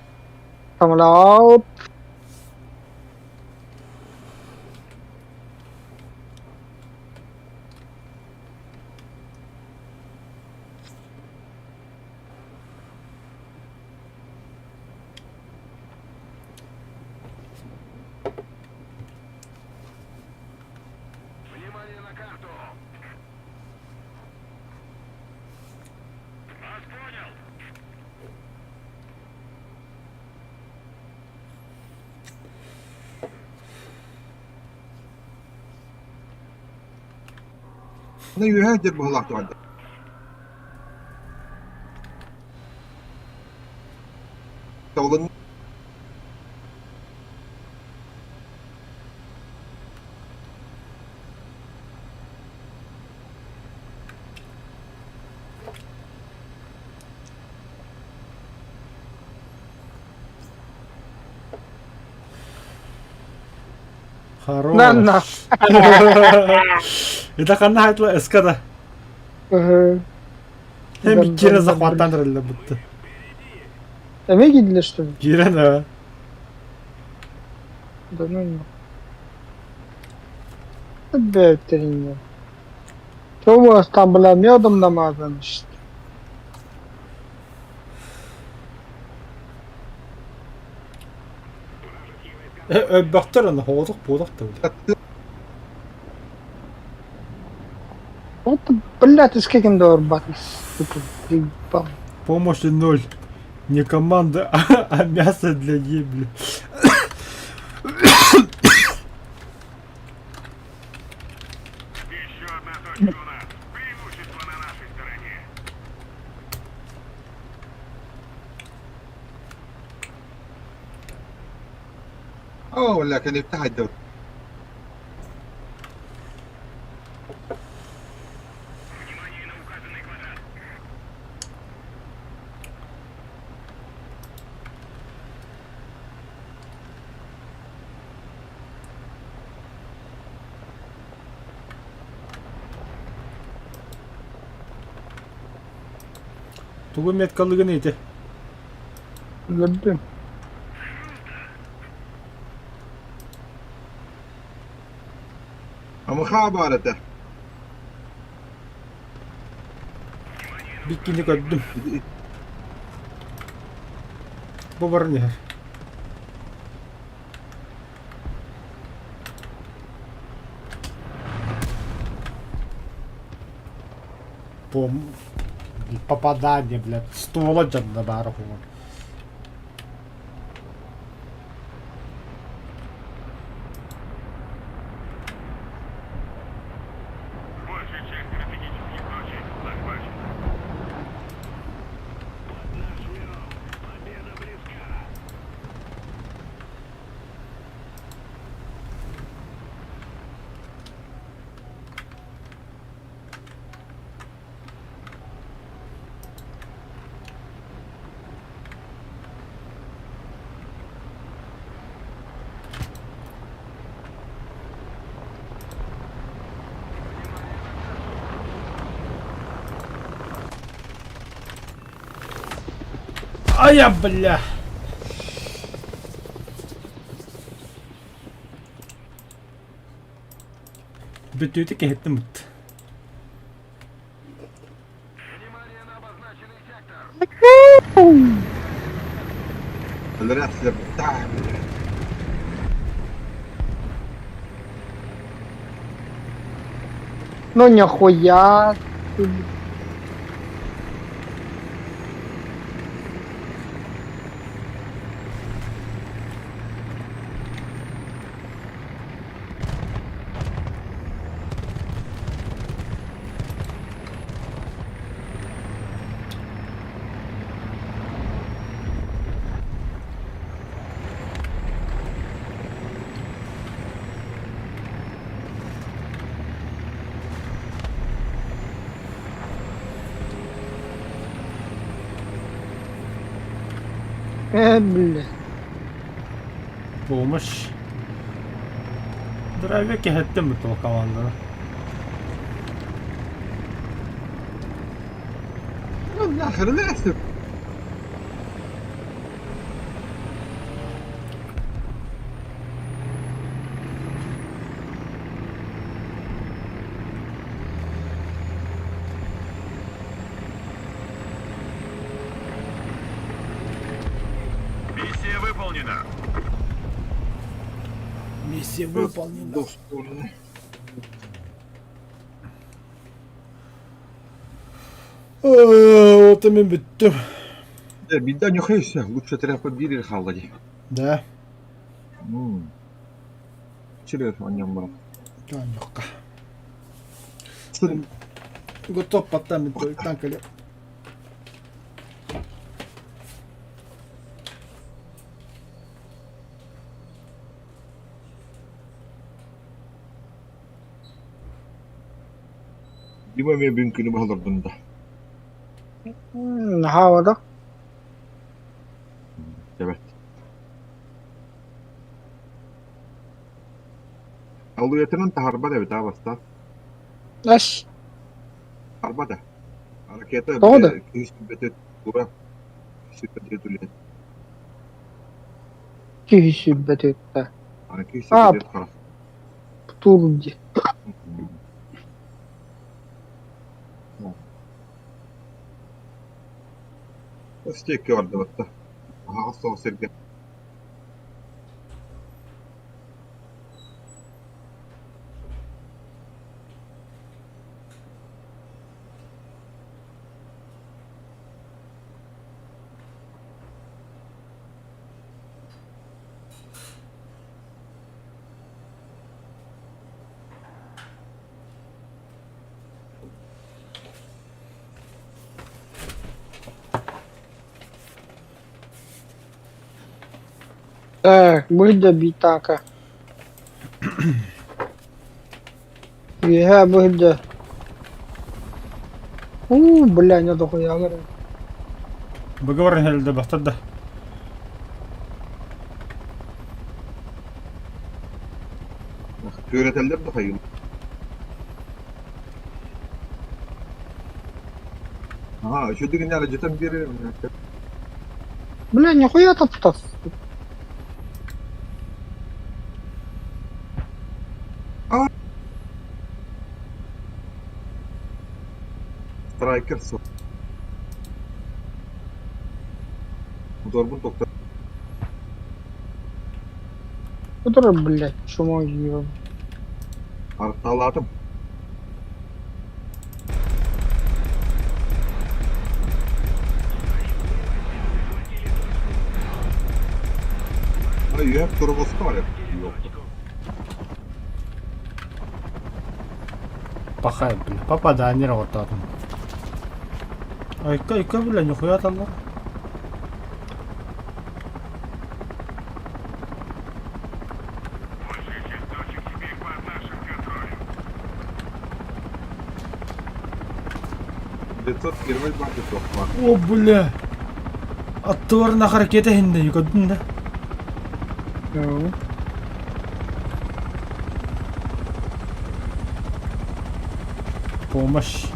S4: Ne yöhädir bu halak tuğandı. Tavlın
S2: Хорош.
S1: Нанна.
S2: Это канна айтла эскада. Hem bir kere захваттандырылды бутты.
S1: Eme gidilir что ли?
S2: Кирен, а.
S1: Да ну. Бөттерин. Çoğu İstanbul'a medum namazın işte.
S2: Öböktөр onu hoğduk boğduk da.
S1: Вот, блядь, с каким дорбатом.
S2: Помощи 0. Не команда, а мясо для ебли.
S6: Еще одна точка у нас. Преимущество на нашей стороне.
S4: ولا كان يفتح الدوري.
S6: Внимание на указанный квадрат.
S2: Тугу меткалыгы нейти.
S1: Gördüm.
S4: Ama habarete.
S2: Bir kinlik öldüm. Bu var ne? Попадание, блядь. Ствола джадна бараху.
S6: Большая часть стратегических точек захвачена. Победа близка.
S2: Ай, я, бля. Bütüydü ki ettim bitti.
S4: الرأس بتاع
S1: Ну нихуя. Бля.
S2: Bulmuş. Drive ki ettim bitti o kamanları.
S4: الآخر الرأس.
S6: Миссия выполнена.
S2: Misiye выполнена.
S4: Dostum.
S2: Вот и bittim.
S4: Да, беда не хайся. Лучше треба побили халади.
S2: Да.
S4: Через о нем брат.
S2: Yok. Готов подтамить только танкали.
S4: Дима мен бүгүнкүнү балдырдым да.
S1: Havada.
S4: Evet. Alıyatının da harba da bir daha bastı.
S1: Eş.
S4: Harba da. Harekete
S1: Doğru da.
S4: Kıyış kübete dura. Şirkete tülüyor.
S1: Ki şibbet etti.
S4: Hani kıyış
S1: Aa.
S4: kübete karas.
S1: Turuncu.
S4: Östeki vardı batta. Aha son sergi.
S1: Так, будь битака. Я будь. Бля, не дохуя говорю.
S2: Договор herhalde baktı da.
S4: Öğretenler daha iyi. Aha şu düğün yani cidden biri.
S1: Бля, нихуя тут.
S4: Striker so. Dorgun doktor.
S1: Который, блядь, чумой ебал.
S4: Arttaladım. Ay hep turbosu var ya. Yok.
S2: Пахай, блин. Попадание работает. Айка, бля, нихуя там.
S6: Большая часть точек теперь под нашим контролем.
S4: 520 бak çok var.
S2: О, бля. Аттылар на харакеті хинде, юкадын да. Помощь.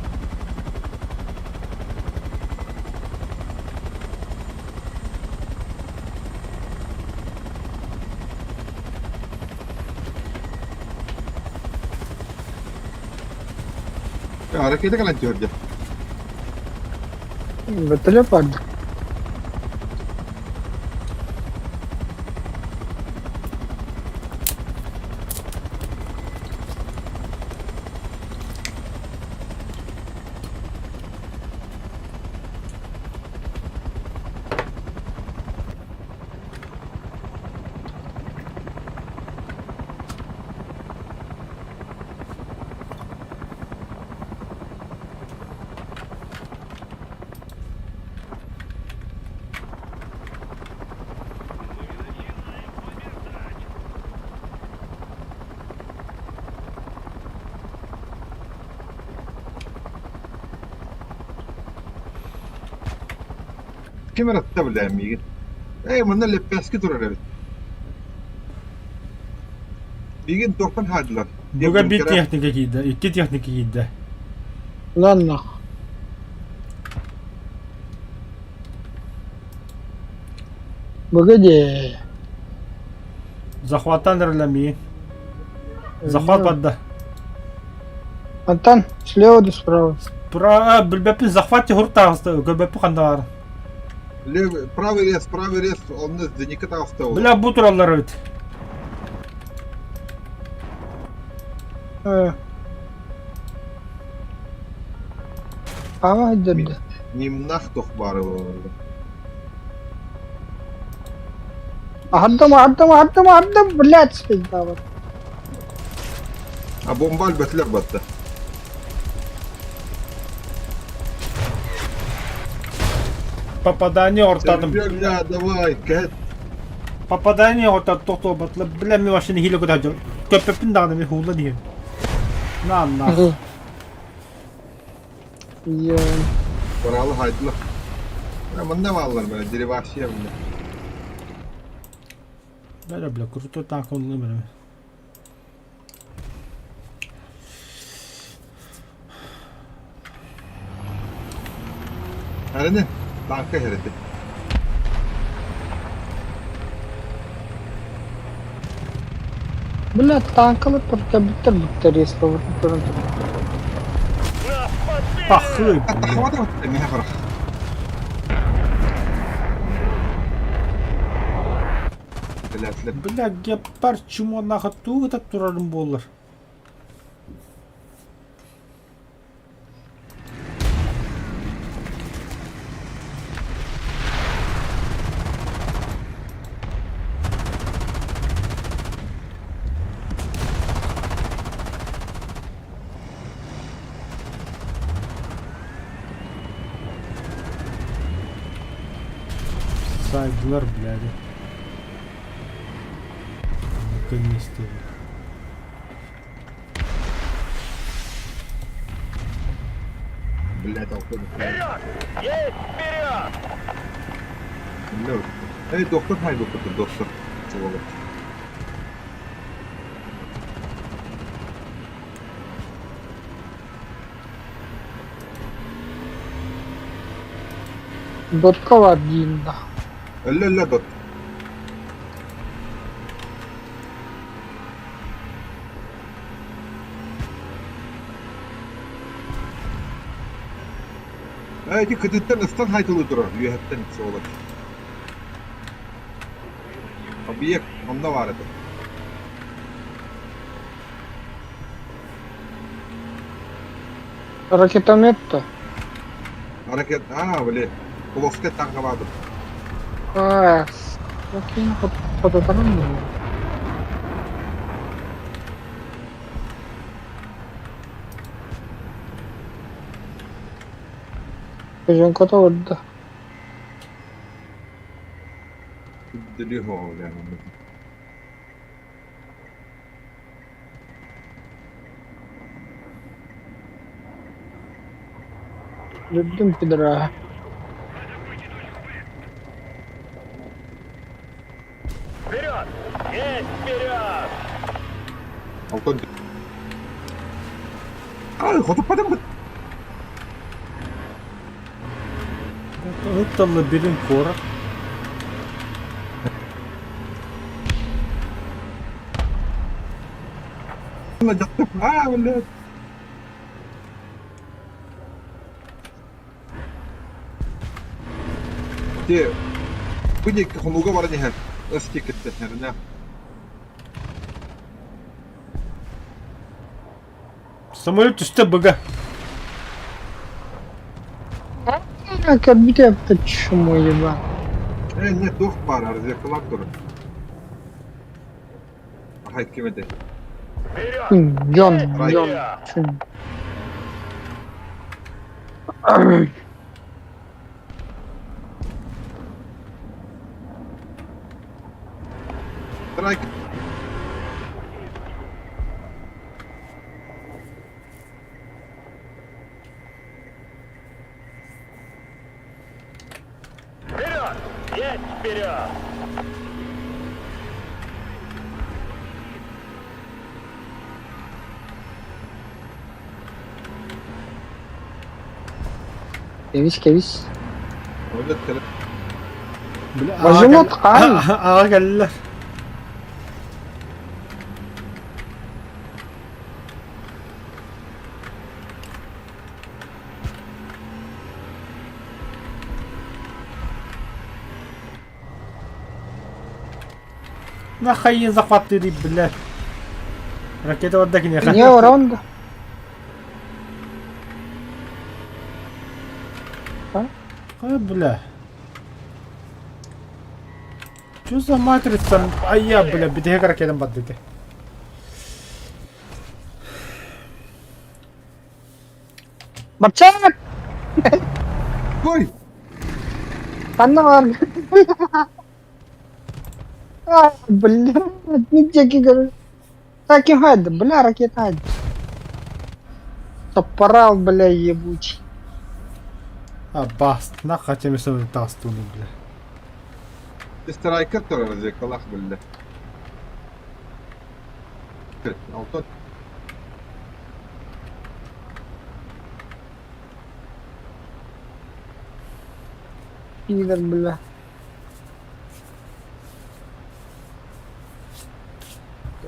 S4: Harekete kalan Georgia.
S1: Батарея падает.
S4: Kim arattı bile amiga? Bunlar leppeski durar evet. Bir gün doktan hadiler.
S2: Буга bir техника киді, iki техника киді.
S1: Ладно. Погоди.
S2: Захваттан рөләмейін. Захват падда.
S1: Антон, слева да справа.
S2: Білбеппін захват те хұрт тағысты, көбеппі қандалар.
S4: Правый рез, он с Дениката остался.
S2: Бля, bu turallar evet.
S1: Ава деді.
S4: Немнах тох бар orada.
S1: Ардым, блядь, спизда вот.
S4: Ha bomba albetler battı.
S2: Попадание ортадым.
S4: Серверга, давай, кэт.
S2: Попадание ортад тото батла. Бля, ми машины хиле куда жал. Köpepin dağını bir hula diye. Na.
S1: Ya.
S4: Paralı haydılar. Bunda varlar böyle, diri vahşiye bunda.
S2: Böyle bile kurutu tank onunla böyle.
S4: Herine, tanka heridi.
S1: Бля, танкалы только биттер, если вот это.
S2: Bakı.
S4: Hatta havada mı? Ne yapar? Biletler.
S2: Bля, gepar çumo nakatu da durarım bollar. Saydılar birader. Наконец-то.
S4: Блять, алкоголь.
S6: Вперед! Есть вперед!
S4: Bilmiyorum. Evet doktor hayır doktor. Çuvalı.
S1: Дотка var diyeyim.
S4: Ölle dot. Evet, kıtıttan ıstan haytalı durur. Yühetten çuvalı. Tabii onda var adı.
S1: Ракетомет-то.
S4: Hareket, böyle. Kulofte tanka vardı.
S1: Bakayım fotoğrafı mı? Kocam da orada.
S4: Diliyor yani.
S1: Öldüm pidra.
S6: Вперед! Есть вперед!
S4: Altan. Ay, fotoğrafı mı?
S2: Hıttalı birin kora.
S4: Böyle. Те, были хомуга var ne her. Eski gitti herine.
S2: Самолет üstte bıga.
S1: Как bir yaptı çumu ебан.
S4: Ne dost var arzu yakılan durur. Aha kime de.
S6: Вперед!
S1: Can. Çum.
S4: Strike.
S6: Вперед! Есть вперед!
S1: Keviş.
S4: Öyle tele.
S2: Bile
S1: Bacımot kay.
S2: Ağa geldiler. Нахай захватили, блядь. Ракета вот так не
S1: Niye oranda?
S2: Ай, бля. Чё за матрица? Ай, я, бля, битеге ракетам баддыды.
S1: Бапчак!
S4: Koy.
S1: Канна бар. А, блядь, ничего говорю. Так и гад, бля, ракета гад. Топорал, бля, ебучий.
S2: А, баст. На хотя бы сам тастуну, бля.
S4: Страйкер тора зекалах бille. Алтон.
S1: Пидор, бля.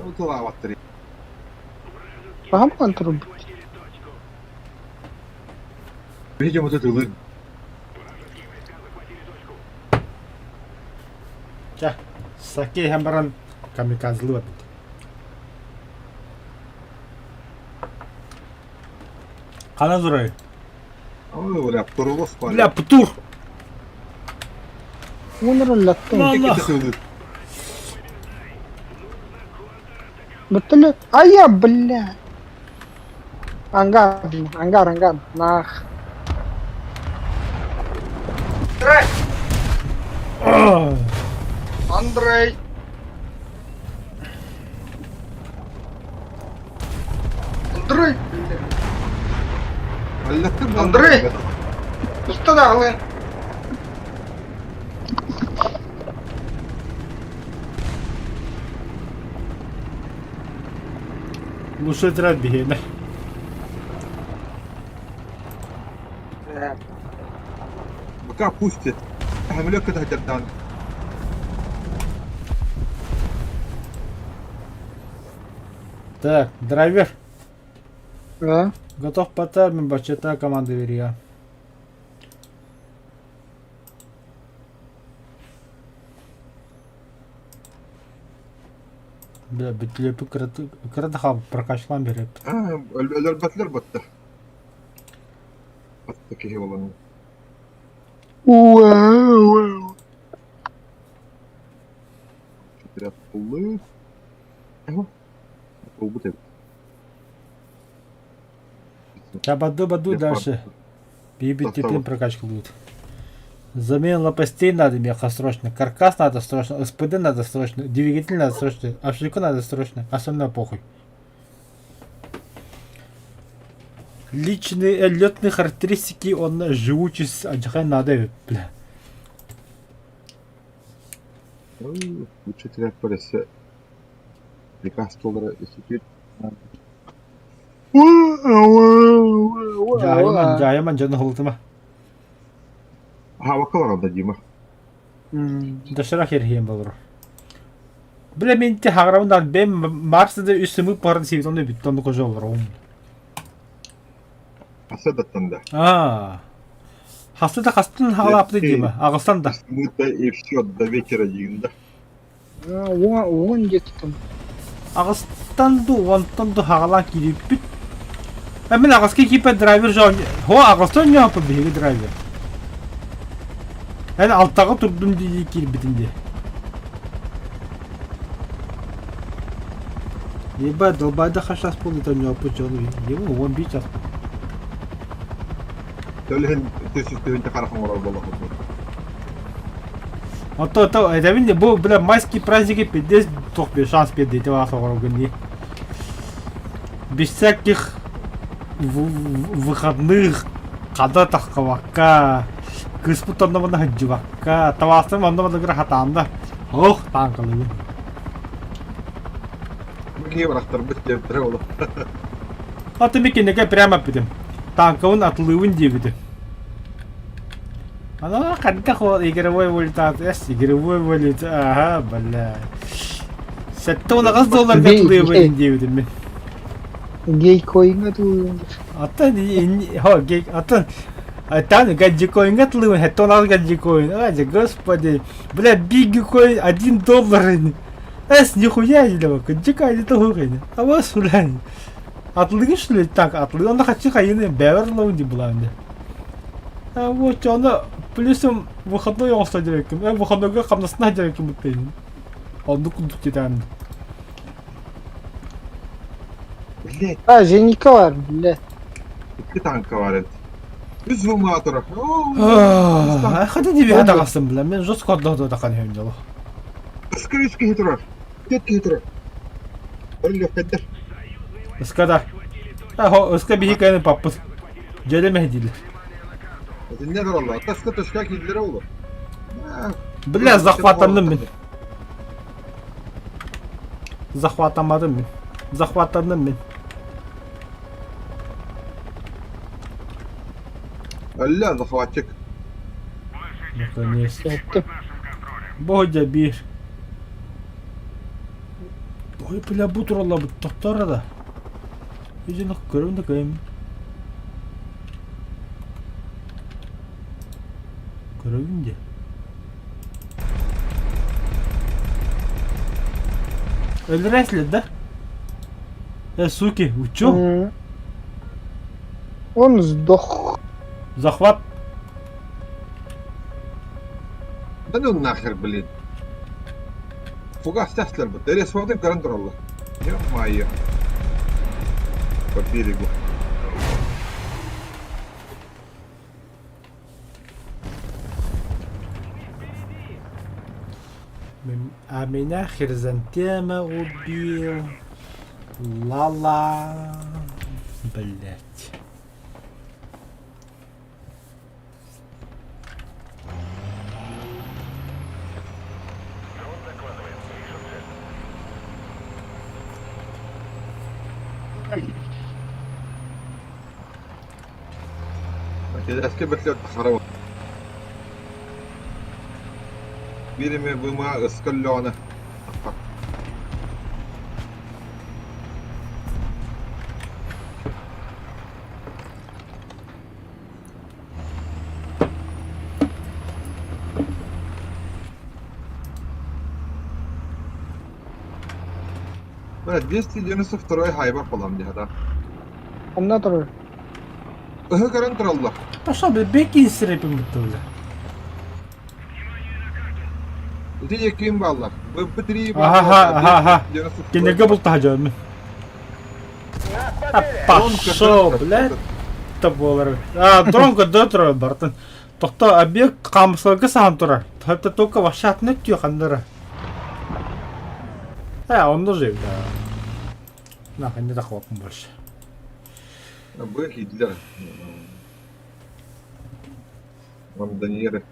S4: Утула аваттыры.
S1: Погам контроль.
S4: Видимо, вот это лын.
S2: Ча. Саке хамбаран камикадзлы бит. Кана зурай.
S4: Ой, бля, турулос пар.
S2: Бля, путур.
S1: Умер латтым.
S2: Мама.
S1: Betul. Ah ya, bela. Anggar. Nah. Андрей. Андрей. Что дали?
S2: Лучше трать бегай.
S4: Пока пустит. Хамлёк это хатертан.
S2: Так, драйвер.
S1: Да.
S2: Готов по тайму, бачета команды верия. Бля, битлепи кырдаха прокачлан берет.
S4: Ölür batlar battı. Battı ki olanı.
S1: Вау.
S4: Biraz pullu. Pul bu tabi.
S2: Я баду дальше. Бибит теплым прокачку будет. Замена лопастей надо меха срочно. Каркас надо срочно. СПД надо срочно. Двигатель надо срочно. Обшивку надо срочно. Остальное похуй. Личные летные характеристики, он живучесть, отдыхай надо, бля.
S4: Lütfen trafik polisi birkaç dolara istiyor.
S2: Жайыман жаны хылтыма.
S4: Hava kalan da Dima.
S2: Дашырақ ерхейін болыр. Бля, мен те хағырауындан бен Марсыда үстімі барын севітонды бүттонды қожа олар оғым.
S4: Asadattan da.
S2: Хасыда қастын хағалапты деймі, Ағыстан да.
S4: Мы да и все до вечера дегенде.
S1: Он где-то.
S2: Ағыстанды онтонды хағалан келіп бүт. Мен Ағысқа кейпе драйвер жауын. Ағыстан не апы бейгі драйвер. Әні алттағы тұрдым дейі келіп бітінде. Еба, долбайда қашас болды там не апы жауын. Еба, 11 час болды.
S4: Söyleyin tüsüstüğünde karakan orar bolla olsun.
S2: То, это видно, был, бля, майские праздники, 50 только шанс перед вас огромный. Без всяких выходных, когда тахкавака, кыспутанного надживака, тавастым анного награхатанда. Ох, танкалы.
S4: Müge bıraktır bu tepkire olur.
S2: А ты мекенеге прямо пидим. Танковын атылуын дебиди. Ана қанта хо игровой валютасы, игровой валюта, ага, бля. Сәтті оны қыз долларға атылуын дебиди мен.
S1: Гей койынға туылын.
S2: Атын, гей, атын. Там гаджикоин атылуын, хәтті оны гаджикоин. Аja, господи. Бля, бигикоин $1. Нихуя не давай, гаджика не туғын. А вот сулай. Атлыгы что ли так, атлыгы, он хочу хайны беверлоу не была мне. А вот она плюсом выходной он стал директором, выходной как на сна директором бутыль. Он докуда титан.
S4: Блять,
S1: Женика var, bля.
S4: iki tanka var et. 100 выматора.
S2: Хады не бихата кастым билем. Мен жос коддо такан хем жолу.
S4: Скорее хитро. Тет хитро. Оле кадер.
S2: Ыскада. Ыска бихи кайны паппыт. Желеме дилер.
S4: Это не дорого. Таска тошка кидлер олу.
S2: Бля, захватандым мен. Захватамадым мен. Захватандым мен.
S4: Оле захватчик.
S2: Наконец.
S1: Yaptı.
S2: Богодя бир. Ой, бля, бу туралла бу тоқтора да. Ежелік көрімді көйім. Көрігім де. Öldüresledi da. Суки, учу.
S1: Он сдох.
S2: Захват.
S4: Да ну нахер, блин. Фугас тестлер бы. Дерес фогдем гарантер олла. Ё-моё. По берегу.
S2: А меня хризантема убил. Лала. Блять.
S4: Eski bekliyor tasarım. Birimi buma ıskallığına. Böyle 292 hayvan falan diye da.
S1: Anlatır.
S4: Ihı garantır Allah.
S2: Пошел, блядь, беги с рэпом готовлю.
S4: Эти яким баллар. БП3
S2: Ага. Кенеге был тахаджан. Пошел, блядь. Таболар. Дронго дотро бартын. Тохто объект камсалга сантура. Хатта только вашат не тю хандара. Он тоже, да. Нахуй не захватом больше.
S4: Б Гитлер. Лондоньеры.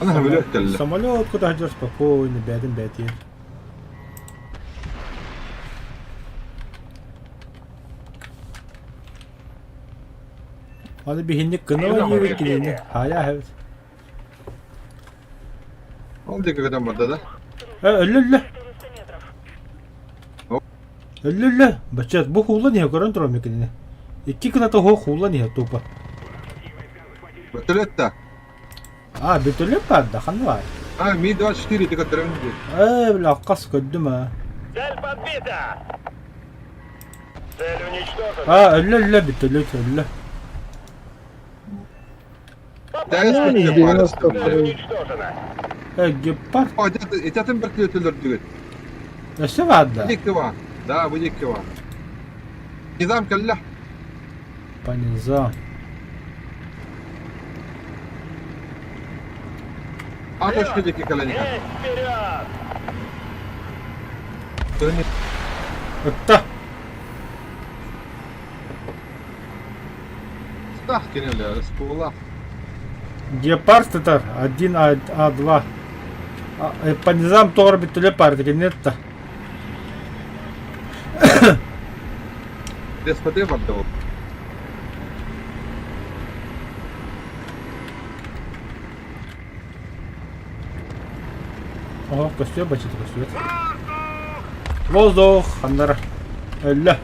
S4: Она говорит, калля.
S2: Самолет куда идешь спокойно, бяден бятин. Hadi bir hindik kınava yiyor ki hala evet.
S4: Oldu kadar madde da.
S2: Ölle. Ölle. Бачат, bu kullanıyor karantro mekini. İki kınata ho kullanıyor topa.
S4: Батулетта.
S2: Bir türlü padda kan var.
S4: Ми-24 ты который
S2: Bla akkas köddüm ha.
S6: Цель подбита! Цель уничтожена!
S2: Ölle bir türlü ölle.
S1: Yani 90
S6: Цель
S1: kırıyor.
S6: уничтожена!
S2: Gepard.
S4: Этятын бір түлетілер дүгіт.
S2: Nasıl vardı?
S4: Выдикова. Да, выдикова. Низам калля.
S2: По низам.
S4: Атошки деки каланика.
S6: Вперед!
S2: Ötta.
S4: Стах кинули, распула.
S2: Гепард это 1А2. По низам тоже bir türlü parti нет-то.
S4: Господи, отдал.
S2: Ага, костюм бачит, костюм. Воздух, хандара. Элля.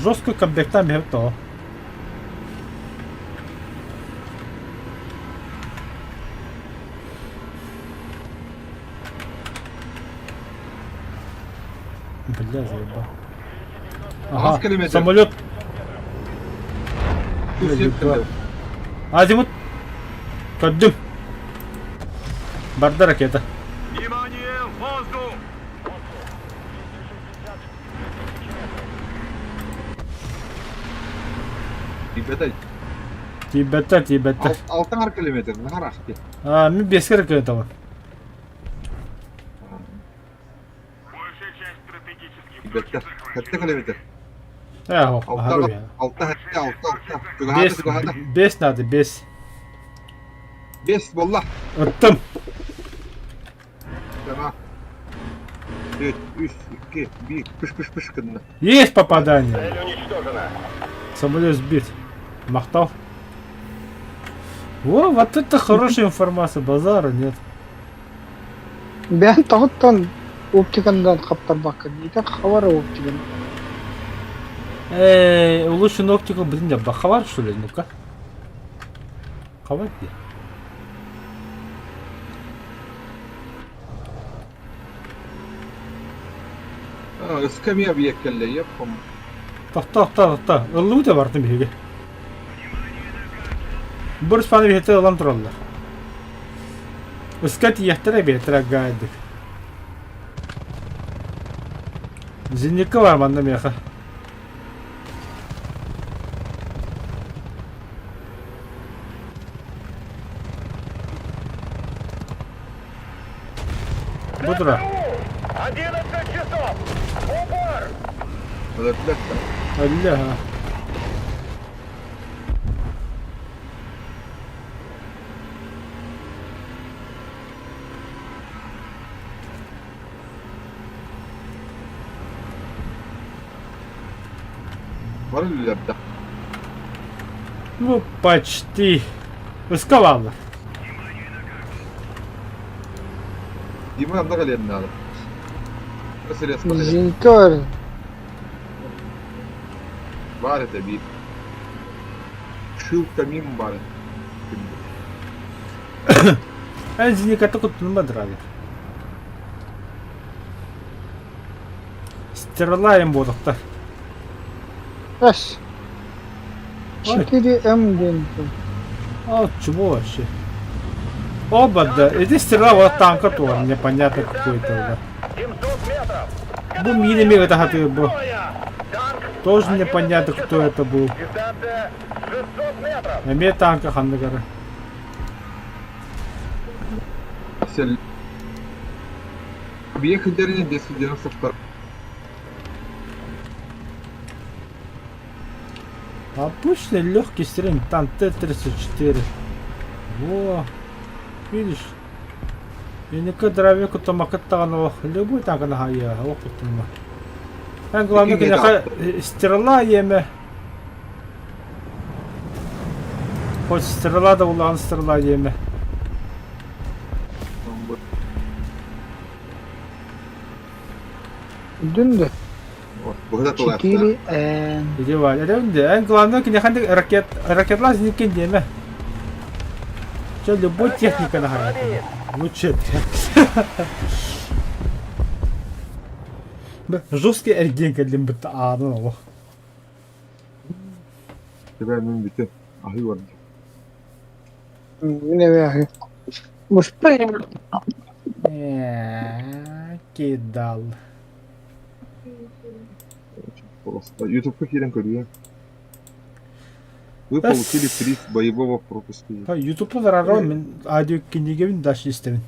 S2: Жестко комплектам бегает то. Бля, заебал. Ага,
S4: 10 километр.
S2: самолет.
S4: 170.
S2: Азимут. Каддым. Барда ракета.
S6: Внимание! Воздух!
S4: Тибета.
S2: Тибетта.
S4: 6 километр. Нахар ахти.
S2: Мен 5 керек тамам.
S6: Большая часть стратегических
S4: Тибета. Kaçta kilometre?
S2: Ага,
S4: Altta
S2: я.
S4: altta altta. Tugahada.
S2: 5 надо, 5.
S4: 5 والله.
S2: Оттым.
S4: Tamam. 4, 3, 2, 1. Пыш кынна.
S2: Есть попадание.
S6: Цель уничтожена.
S2: Самолет сбит. Махтал. О, вот это хорошая информация. Базара нет.
S1: Бән тағыттан оптикандан қаптар баққа дейді, хабары оптикан.
S2: Улучшенную оптику, блин, бахавар что ли? Ну-ка. Хавар где?
S4: Скамья объеккелле yapım.
S2: Та. Ыллуу да бардым биге. Бір спаны бихете олам тураллар. Искать яхтара бихетера гайдык. Зинника бар манда меха. Будра.
S6: 11 часов! Упор!
S4: Подожди.
S2: Алля.
S4: Var mı yapta?
S2: Ну, почти. Эскалатор.
S4: Дима anda kalian nada. Nasıl yapalım?
S1: Зенька бар.
S4: Var это bir. Шил камин бар.
S2: Зинника только тунба драли. Стерлаем бодокта.
S1: Әш. 4М денту.
S2: А, чего вообще? Оба, да. Иди стрелял вот танка тоже, непонятно какой-то, да.
S6: 700 метров!
S2: Был миллиметр это хаты был.
S6: Танк!
S2: Тоже непонятно, кто это был.
S6: Дистанция 600 метров!
S2: А мне танка хандагара.
S4: Сел. Объехать деревня 292.
S2: Обычный легкий стрим, там Т-34. Во. Видишь? И никакой дровяку там акаттаганова. Любой танк на хая. Ох, тут. Главное, конечно, стерла еме. Хоть стерла да улан стерла еме.
S1: Дүнді.
S4: Burada dolar.
S1: 4М.
S2: Иди валь. Это главное, конечно, ракетлар никакие неме. Что, любой техника на хая. Лучше. Жесткий эргенка для быта. А, ну.
S4: Ben bütün ahı var.
S1: Не бәғи. Мұш прям.
S2: Кидал.
S4: Просто YouTube херен көрген. Вы получили приз боевого пропуска.
S2: Ютуб зарарау мен аудио книги дальше истемин.